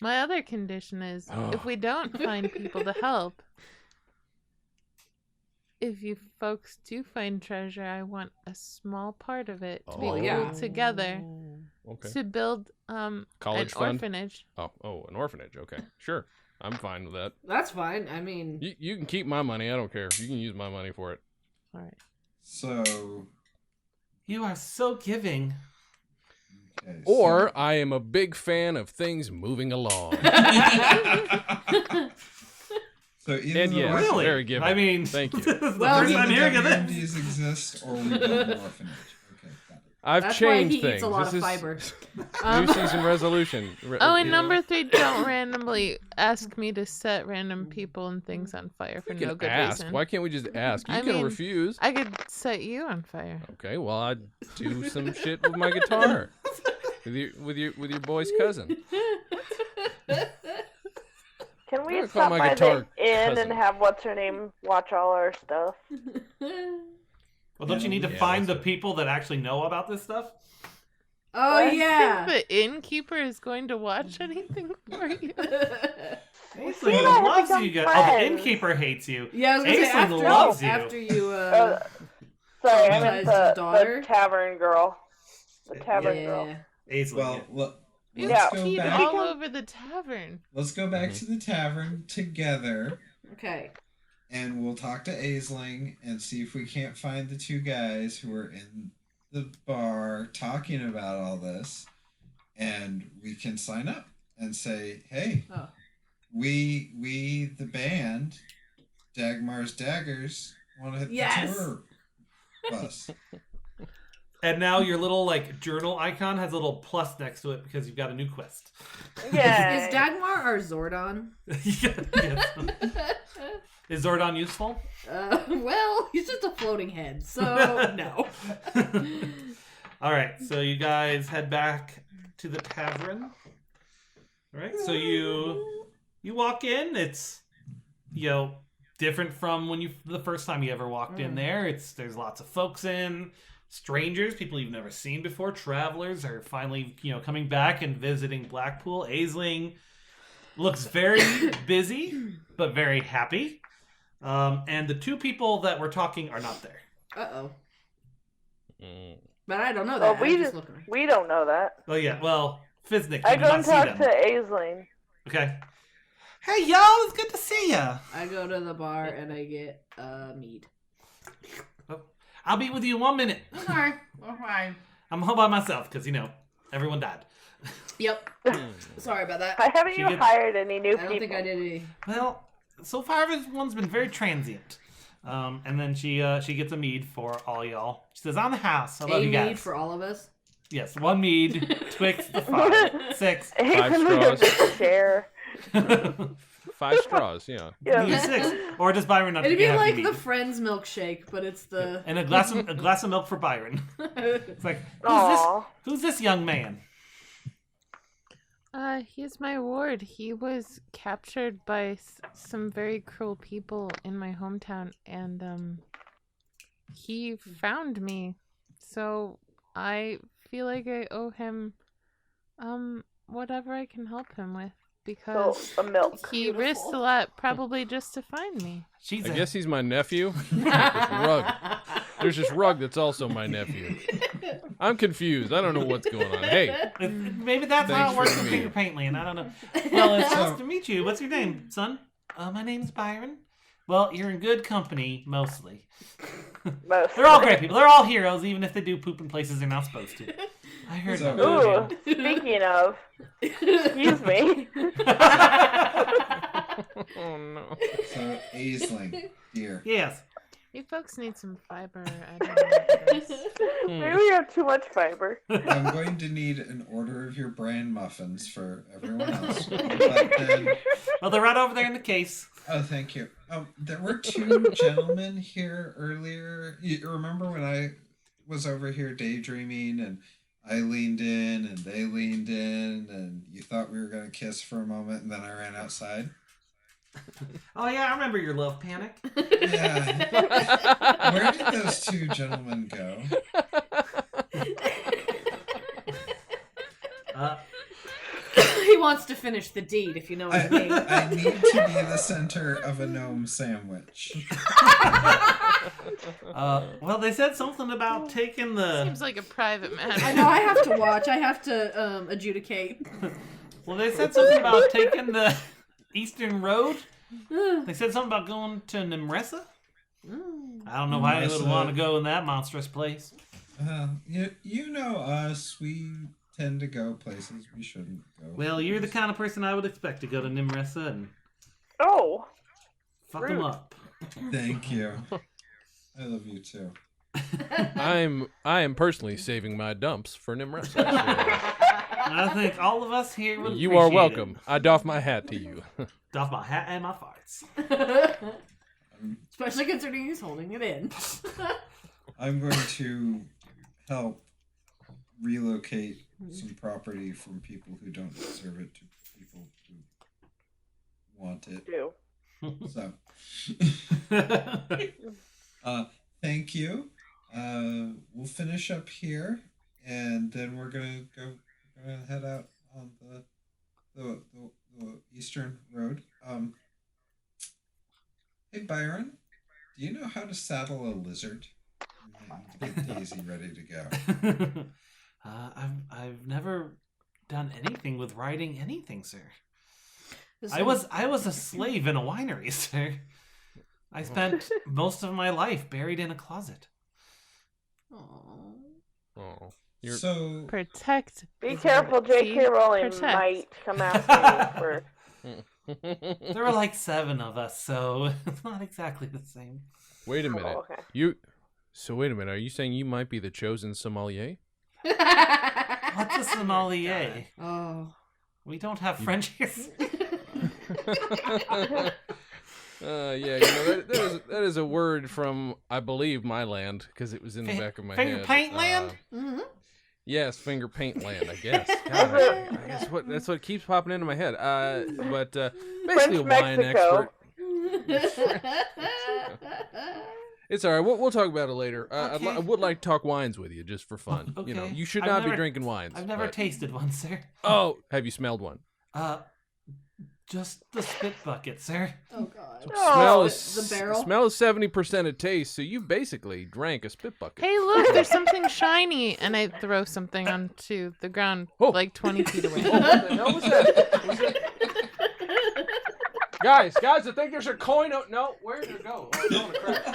[SPEAKER 6] My other condition is if we don't find people to help, if you folks do find treasure, I want a small part of it to be
[SPEAKER 3] Oh, yeah.
[SPEAKER 6] pulled together
[SPEAKER 5] Okay.
[SPEAKER 6] to build
[SPEAKER 5] College
[SPEAKER 6] an
[SPEAKER 5] fund?
[SPEAKER 6] orphanage.
[SPEAKER 5] Oh, an orphanage. Okay, sure. I'm fine with that.
[SPEAKER 3] That's fine. I mean...
[SPEAKER 5] You can keep my money. I don't care. You can use my money for it.
[SPEAKER 6] All right.
[SPEAKER 2] So,
[SPEAKER 1] You are so giving.
[SPEAKER 2] Okay,
[SPEAKER 5] Or I am a big fan of things moving along.
[SPEAKER 2] so either
[SPEAKER 5] And
[SPEAKER 2] the
[SPEAKER 5] yes,
[SPEAKER 2] orphanage-
[SPEAKER 1] Really?
[SPEAKER 5] very giving.
[SPEAKER 1] I mean,
[SPEAKER 5] Thank you.
[SPEAKER 1] this is the
[SPEAKER 3] Well,
[SPEAKER 1] first
[SPEAKER 2] either
[SPEAKER 1] time
[SPEAKER 2] the
[SPEAKER 1] hearing of this.
[SPEAKER 2] WMDs exist or we build an orphanage. Okay, got it.
[SPEAKER 5] I've
[SPEAKER 3] That's why
[SPEAKER 5] changed
[SPEAKER 3] he
[SPEAKER 5] things.
[SPEAKER 3] eats a lot
[SPEAKER 5] This
[SPEAKER 3] of
[SPEAKER 5] is
[SPEAKER 3] fiber.
[SPEAKER 5] New season resolution.
[SPEAKER 6] Oh, and number 3, don't randomly ask me to set random people and things on fire for
[SPEAKER 5] You can
[SPEAKER 6] no good
[SPEAKER 5] ask.
[SPEAKER 6] reason.
[SPEAKER 5] Why can't we just ask? You
[SPEAKER 6] I
[SPEAKER 5] can
[SPEAKER 6] mean-
[SPEAKER 5] refuse.
[SPEAKER 6] I could set you on fire.
[SPEAKER 5] Okay, well I'd do some shit with my guitar. With your boy's cousin.
[SPEAKER 4] Can we
[SPEAKER 5] I'm gonna call
[SPEAKER 4] stop
[SPEAKER 5] my
[SPEAKER 4] by
[SPEAKER 5] guitar
[SPEAKER 4] the inn
[SPEAKER 5] cousin.
[SPEAKER 4] and have what's her name watch all our stuff?
[SPEAKER 1] Well, don't you need to
[SPEAKER 5] Yeah,
[SPEAKER 1] find
[SPEAKER 5] that's
[SPEAKER 1] the people that actually know about this stuff?
[SPEAKER 3] Oh
[SPEAKER 4] What?
[SPEAKER 3] yeah.
[SPEAKER 6] The innkeeper is going to watch anything for you.
[SPEAKER 1] Aisling
[SPEAKER 4] You don't have
[SPEAKER 1] loves
[SPEAKER 4] to
[SPEAKER 1] you
[SPEAKER 4] become
[SPEAKER 1] guys. Oh, the
[SPEAKER 4] friends.
[SPEAKER 1] innkeeper hates you.
[SPEAKER 3] Yeah, I was gonna say
[SPEAKER 1] Aisling loves you.
[SPEAKER 3] after you
[SPEAKER 4] Sorry, I meant
[SPEAKER 3] Baptized his daughter?
[SPEAKER 4] the tavern girl. The tavern girl.
[SPEAKER 3] yeah.
[SPEAKER 1] Aisling.
[SPEAKER 2] Well,
[SPEAKER 6] You
[SPEAKER 2] let's
[SPEAKER 4] Yeah.
[SPEAKER 2] go
[SPEAKER 6] peed
[SPEAKER 2] back.
[SPEAKER 6] all over the tavern.
[SPEAKER 2] Let's go back to the tavern together,
[SPEAKER 3] Okay.
[SPEAKER 2] and we'll talk to Aisling and see if we can't find the two guys who are in the bar talking about all this, and we can sign up and say, "Hey,
[SPEAKER 3] Oh.
[SPEAKER 2] we the band, Dagmar's Daggers, want to hit
[SPEAKER 3] Yes!
[SPEAKER 2] the tour bus."
[SPEAKER 1] And now your little like journal icon has a little plus next to it because you've got a new quest.
[SPEAKER 4] Yeah.
[SPEAKER 3] Is Dagmar our Zordon?
[SPEAKER 1] Yes. Is Zordon useful?
[SPEAKER 3] Well, he's just a floating head, so no.
[SPEAKER 1] All right, so you guys head back to the tavern. All right, so you walk in. It's different from when the first time you ever walked in there. There's lots of folks in, strangers, people you've never seen before, travelers are finally coming back and visiting Blackpool. Aisling looks very busy but very happy. And the two people that were talking are not there.
[SPEAKER 3] Uh-oh.
[SPEAKER 5] Mm.
[SPEAKER 3] But I don't know
[SPEAKER 4] Well,
[SPEAKER 3] that.
[SPEAKER 4] we
[SPEAKER 3] I'm just
[SPEAKER 4] just
[SPEAKER 3] looking.
[SPEAKER 4] we don't know that.
[SPEAKER 1] Oh yeah, well, Fizznick,
[SPEAKER 4] I
[SPEAKER 1] you do
[SPEAKER 4] go
[SPEAKER 1] not
[SPEAKER 4] and
[SPEAKER 1] see
[SPEAKER 4] talk
[SPEAKER 1] them.
[SPEAKER 4] to Aisling.
[SPEAKER 1] Okay. Hey y'all, it's good to see ya.
[SPEAKER 3] I go to the bar and I get mead.
[SPEAKER 1] I'll be with you in 1 minute.
[SPEAKER 3] Okay, we're fine.
[SPEAKER 1] I'm home by myself because everyone died.
[SPEAKER 3] Yep. Sorry about that.
[SPEAKER 4] I haven't
[SPEAKER 1] She
[SPEAKER 4] even
[SPEAKER 1] gets-
[SPEAKER 4] hired any new
[SPEAKER 3] I
[SPEAKER 4] people.
[SPEAKER 3] don't think I did any.
[SPEAKER 1] Well, so far everyone's been very transient. And then she gets a mead for all y'all. She says, "On the house. I love
[SPEAKER 3] A
[SPEAKER 1] you guys."
[SPEAKER 3] mead for all of us.
[SPEAKER 1] Yes, 1 mead, Twix the 5, 6.
[SPEAKER 4] Aisling will
[SPEAKER 5] straws.
[SPEAKER 4] just share.
[SPEAKER 5] 5 straws, yeah.
[SPEAKER 4] Yeah.
[SPEAKER 1] You 6. Or does Byron not
[SPEAKER 3] It'd be
[SPEAKER 1] have
[SPEAKER 3] like
[SPEAKER 1] any
[SPEAKER 3] the
[SPEAKER 1] mead?
[SPEAKER 3] Friends milkshake, but it's the.
[SPEAKER 1] And a glass of milk for Byron. It's like,
[SPEAKER 4] Aw.
[SPEAKER 1] who's this young man?
[SPEAKER 6] He's my ward. He was captured by some very cruel people in my hometown, and he found me. So I feel like I owe him whatever I can help him with,
[SPEAKER 4] So,
[SPEAKER 6] because
[SPEAKER 4] a milk.
[SPEAKER 6] he
[SPEAKER 3] Beautiful.
[SPEAKER 6] risked a lot, probably just to find me.
[SPEAKER 1] She's
[SPEAKER 5] I
[SPEAKER 1] a
[SPEAKER 5] guess he's my nephew. Rug. There's this Rug that's also my nephew. I'm confused. I don't know what's going on. Hey,
[SPEAKER 1] Maybe that's how
[SPEAKER 5] Thanks
[SPEAKER 1] it works
[SPEAKER 5] for
[SPEAKER 1] in
[SPEAKER 5] me.
[SPEAKER 1] Finger Paint Land. I don't know. Well, it's nice to meet you. What's your name, son? My name's Byron. Well, you're in good company, mostly.
[SPEAKER 4] Most.
[SPEAKER 1] They're all great people. They're all heroes, even if they do poop in places they're not supposed to. I heard
[SPEAKER 2] So-
[SPEAKER 1] about
[SPEAKER 4] Ooh, speaking of, excuse me.
[SPEAKER 5] oh no.
[SPEAKER 2] So Aisling, dear,
[SPEAKER 1] Yes.
[SPEAKER 6] You folks need some fiber. I don't know what it is.
[SPEAKER 4] Maybe we have too much fiber.
[SPEAKER 2] I'm going to need an order of your bran muffins for everyone else. But then,
[SPEAKER 1] Well, they're right over there in the case.
[SPEAKER 2] oh, thank you. There were two gentlemen here earlier. You remember when I was over here daydreaming and I leaned in and they leaned in and you thought we were going to kiss for a moment and then I ran outside?
[SPEAKER 1] Oh, yeah, I remember your love panic.
[SPEAKER 2] Yeah. Where did those two gentlemen go?
[SPEAKER 3] He wants to finish the deed, if you know what I mean.
[SPEAKER 2] I need to be the center of a gnome sandwich.
[SPEAKER 1] Well, they said something about taking the...
[SPEAKER 6] Seems like a private matter.
[SPEAKER 3] I know, I have to watch. I have to adjudicate.
[SPEAKER 1] Well, they said something about taking the Eastern Road. They said something about going to Nimresa. I don't know why they would
[SPEAKER 2] Nimresa.
[SPEAKER 1] want to go in that monstrous place.
[SPEAKER 2] You know us. We tend to go places we shouldn't go.
[SPEAKER 1] Well, you're the kind of person I would expect to go to Nimresa and
[SPEAKER 4] Oh,
[SPEAKER 1] fuck them
[SPEAKER 4] Rude.
[SPEAKER 1] up.
[SPEAKER 2] Thank you. I love you too.
[SPEAKER 5] I am personally saving my dumps for Nimrod. So,
[SPEAKER 1] I think all of us here would
[SPEAKER 5] you are
[SPEAKER 1] appreciate
[SPEAKER 5] welcome.
[SPEAKER 1] it.
[SPEAKER 5] I doff my hat to you.
[SPEAKER 1] Doff my hat and my farts.
[SPEAKER 3] Especially considering he's holding it in.
[SPEAKER 2] I'm going to help relocate some property from people who don't deserve it to people who want it.
[SPEAKER 4] do.
[SPEAKER 2] So, thank you. We'll finish up here, and then we're gonna head out on the eastern road. Hey Byron, do you know how to saddle a lizard? Get Daisy ready to go.
[SPEAKER 1] I've never done anything with riding anything, sir.
[SPEAKER 3] So-
[SPEAKER 1] I was a slave in a winery, sir. I spent most of my life buried in a closet.
[SPEAKER 3] Aw.
[SPEAKER 5] Oh, you're
[SPEAKER 2] So
[SPEAKER 6] Protect.
[SPEAKER 4] Be
[SPEAKER 6] is
[SPEAKER 4] careful,
[SPEAKER 6] what-
[SPEAKER 4] J.K.
[SPEAKER 6] see?
[SPEAKER 4] Rowling
[SPEAKER 6] Protect.
[SPEAKER 4] might come after you for.
[SPEAKER 1] There were like 7 of us, so it's not exactly the same.
[SPEAKER 5] Wait a minute.
[SPEAKER 4] Oh, okay.
[SPEAKER 5] Wait a minute. Are you saying you might be the chosen sommelier?
[SPEAKER 1] What's a sommelier?
[SPEAKER 3] Oh.
[SPEAKER 1] We don't have French here.
[SPEAKER 5] Yeah, that is a word from, I believe, my land, because it was in the back of my
[SPEAKER 1] Finger
[SPEAKER 5] head.
[SPEAKER 1] paint land?
[SPEAKER 3] Mm-hmm.
[SPEAKER 5] Yes, finger paint land, I guess. God, I guess that's what keeps popping into my head. But basically
[SPEAKER 4] French
[SPEAKER 5] a wine
[SPEAKER 4] Mexico.
[SPEAKER 5] expert. It's all right. We'll talk about it later.
[SPEAKER 1] Okay.
[SPEAKER 5] I would like to talk wines with you just for fun.
[SPEAKER 1] Okay.
[SPEAKER 5] You know, you should
[SPEAKER 1] I've
[SPEAKER 5] not be
[SPEAKER 1] never-
[SPEAKER 5] drinking wines.
[SPEAKER 1] I've never
[SPEAKER 5] but-
[SPEAKER 1] tasted one, sir.
[SPEAKER 5] Oh, have you smelled one?
[SPEAKER 1] Just the spit bucket, sir.
[SPEAKER 3] Oh god.
[SPEAKER 5] Smell
[SPEAKER 4] Oh,
[SPEAKER 5] is
[SPEAKER 3] the barrel?
[SPEAKER 5] Smell is 70% of taste, so you basically drank a spit bucket.
[SPEAKER 6] Hey, look, there's something shiny, and I throw something onto the ground
[SPEAKER 5] Oh.
[SPEAKER 6] like 20 feet away.
[SPEAKER 5] What the hell was that? Guys, I think there's a coin. No, where did it go? Oh, it's on the crack.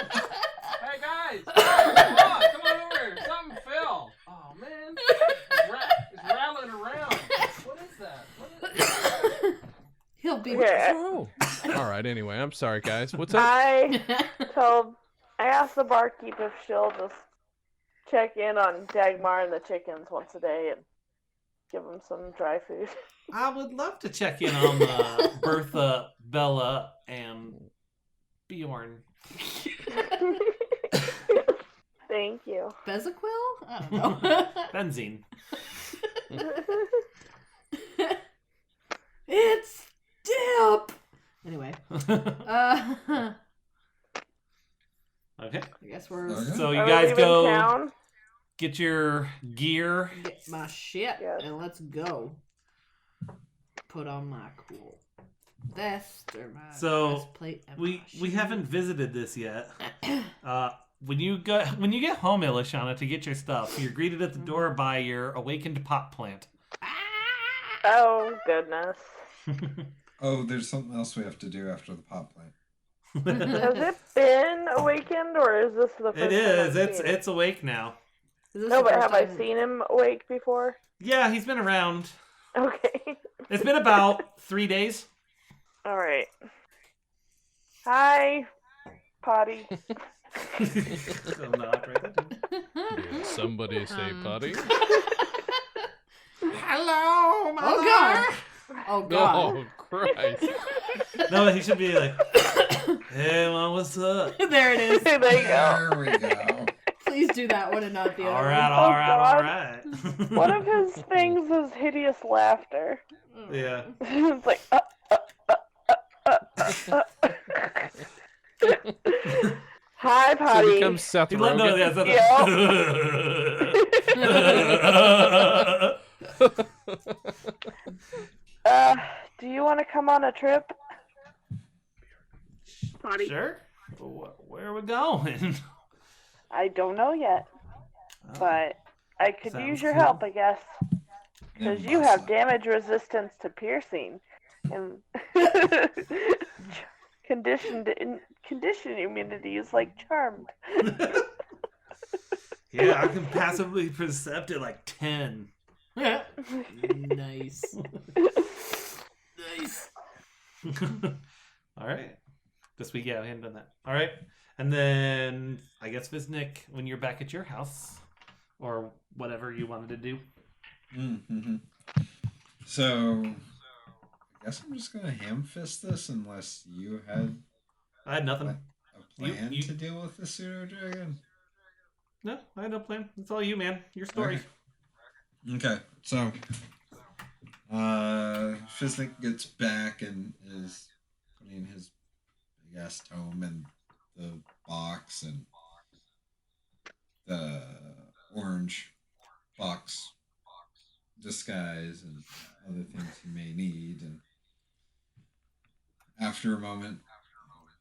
[SPEAKER 5] Hey guys, come on over here. Something fell. Oh man, it's rattling around. What is that?
[SPEAKER 3] He'll be
[SPEAKER 4] Okay.
[SPEAKER 5] Oh. All right. Anyway, I'm sorry, guys. What's up?
[SPEAKER 4] I asked the barkeep if she'll just check in on Dagmar and the chickens once a day and give them some dry food.
[SPEAKER 1] I would love to check in on Bertha, Bella, and Bjorn.
[SPEAKER 4] Thank you.
[SPEAKER 3] Bezaquil? I don't know.
[SPEAKER 1] Benzene.
[SPEAKER 3] It's dip. Anyway,
[SPEAKER 1] Okay.
[SPEAKER 3] I guess we're
[SPEAKER 2] Okay.
[SPEAKER 1] So you
[SPEAKER 4] Are we
[SPEAKER 1] guys
[SPEAKER 4] leaving
[SPEAKER 1] go
[SPEAKER 4] town?
[SPEAKER 1] get your gear.
[SPEAKER 3] get my shit
[SPEAKER 4] Yes.
[SPEAKER 3] and let's go. Put on my cool vest or my
[SPEAKER 1] So,
[SPEAKER 3] breastplate and
[SPEAKER 1] We
[SPEAKER 3] my
[SPEAKER 1] haven't visited this yet. When you get home, Ilishana, to get your stuff, you're greeted at the door by your awakened pot plant.
[SPEAKER 4] Oh, goodness.
[SPEAKER 2] Oh, there's something else we have to do after the pot plant.
[SPEAKER 4] Has it been awakened, or is this the first
[SPEAKER 1] It
[SPEAKER 4] time
[SPEAKER 1] is.
[SPEAKER 4] I've seen it?
[SPEAKER 1] It's awake now.
[SPEAKER 3] Is this
[SPEAKER 4] No,
[SPEAKER 3] the
[SPEAKER 4] but
[SPEAKER 3] first
[SPEAKER 4] have I
[SPEAKER 3] time-
[SPEAKER 4] seen him awake before?
[SPEAKER 1] Yeah, he's been around.
[SPEAKER 4] Okay.
[SPEAKER 1] It's been about 3 days.
[SPEAKER 4] All right. Hi, Potty.
[SPEAKER 1] So not right there.
[SPEAKER 5] Did somebody say potty?
[SPEAKER 1] Hello, mother.
[SPEAKER 3] Oh god! Oh god!
[SPEAKER 5] Oh, Christ.
[SPEAKER 1] No, he should be like, "Hey, mom, what's up?"
[SPEAKER 3] There it is.
[SPEAKER 4] There you go.
[SPEAKER 2] There we go.
[SPEAKER 3] Please do that one and not the
[SPEAKER 1] All
[SPEAKER 3] other
[SPEAKER 1] right,
[SPEAKER 3] one.
[SPEAKER 1] all right, all
[SPEAKER 4] God.
[SPEAKER 1] right.
[SPEAKER 4] One of his things is hideous laughter.
[SPEAKER 1] Yeah.
[SPEAKER 4] It's like, Hi,
[SPEAKER 5] So
[SPEAKER 4] Potty.
[SPEAKER 5] it becomes Seth
[SPEAKER 1] He
[SPEAKER 5] Rogen.
[SPEAKER 1] no, yeah, so
[SPEAKER 4] Do you want to come on a trip? Potty.
[SPEAKER 1] Sure. Where are we going?
[SPEAKER 4] I don't know yet, but I could
[SPEAKER 1] Sounds
[SPEAKER 4] use your
[SPEAKER 1] cool.
[SPEAKER 4] help, I guess. Because you have damage resistance to piercing, and condition immunity is like charmed.
[SPEAKER 1] Yeah, I can passively percept it like 10.
[SPEAKER 3] Nice. Nice.
[SPEAKER 1] All right. This week, yeah, we hadn't done that. All right. And then I guess Fizznick, when you're back at your house or whatever you wanted to do.
[SPEAKER 2] Mm-hmm. So, I guess I'm just gonna ham fist this unless you had
[SPEAKER 1] I had nothing.
[SPEAKER 2] a plan to deal with the pseudo dragon.
[SPEAKER 1] No, I had no plan. It's all you, man. Your story.
[SPEAKER 2] Okay. So, Fizznick gets back and is putting his big ass tome in the box and the orange box disguise and other things he may need. And after a moment,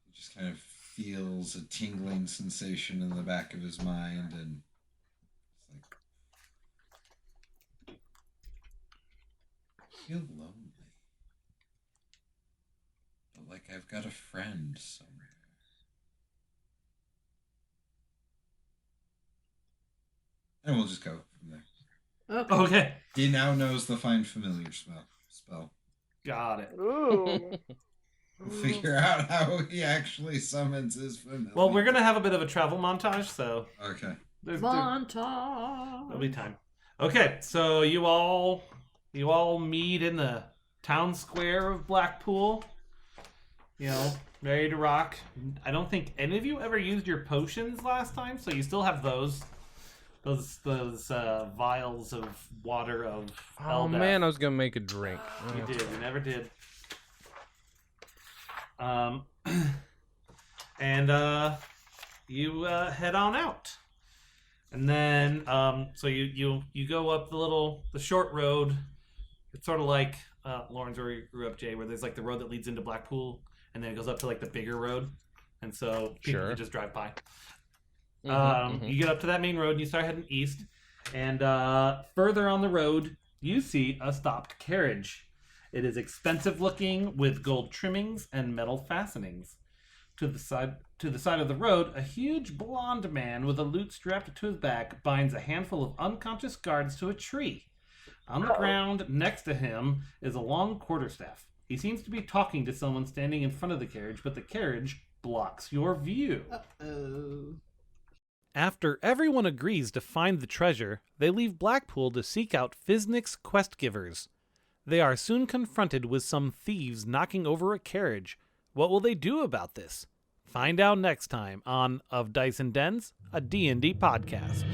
[SPEAKER 2] he just kind of feels a tingling sensation in the back of his mind, and it's like, I feel lonely, but like I've got a friend somewhere. And we'll just go from there.
[SPEAKER 1] Okay.
[SPEAKER 2] He now knows the find familiar spell.
[SPEAKER 1] Got it.
[SPEAKER 4] Ooh.
[SPEAKER 2] We'll figure out how he actually summons his familiar.
[SPEAKER 1] Well, we're going to have a bit of a travel montage, so
[SPEAKER 2] Okay.
[SPEAKER 3] Montage.
[SPEAKER 1] there'll be time. Okay, so you all meet in the town square of Blackpool. You know, ready to rock. I don't think any of you ever used your potions last time, so you still have those vials of water of
[SPEAKER 5] Oh
[SPEAKER 1] Eldeath.
[SPEAKER 5] man, I was gonna make a drink.
[SPEAKER 1] You did. You never did. And you head on out, and then so you go up the short road. It's sort of like Lawrence, where you grew up, Jay, where there's like the road that leads into Blackpool, and then it goes up to like the bigger road, and so people can just drive by. You get up to that main road and you start heading east, and further on the road you see a stopped carriage. It is expensive looking with gold trimmings and metal fastenings. To the side of the road, a huge blonde man with a lute strapped to his back binds a handful of unconscious guards to a tree. On the ground next to him is a long quarterstaff. He seems to be talking to someone standing in front of the carriage, but the carriage blocks your view.
[SPEAKER 3] Uh-oh.
[SPEAKER 1] After everyone agrees to find the treasure, they leave Blackpool to seek out Fizznick's quest givers. They are soon confronted with some thieves knocking over a carriage. What will they do about this? Find out next time on Of Dice and Dens, a D&D podcast.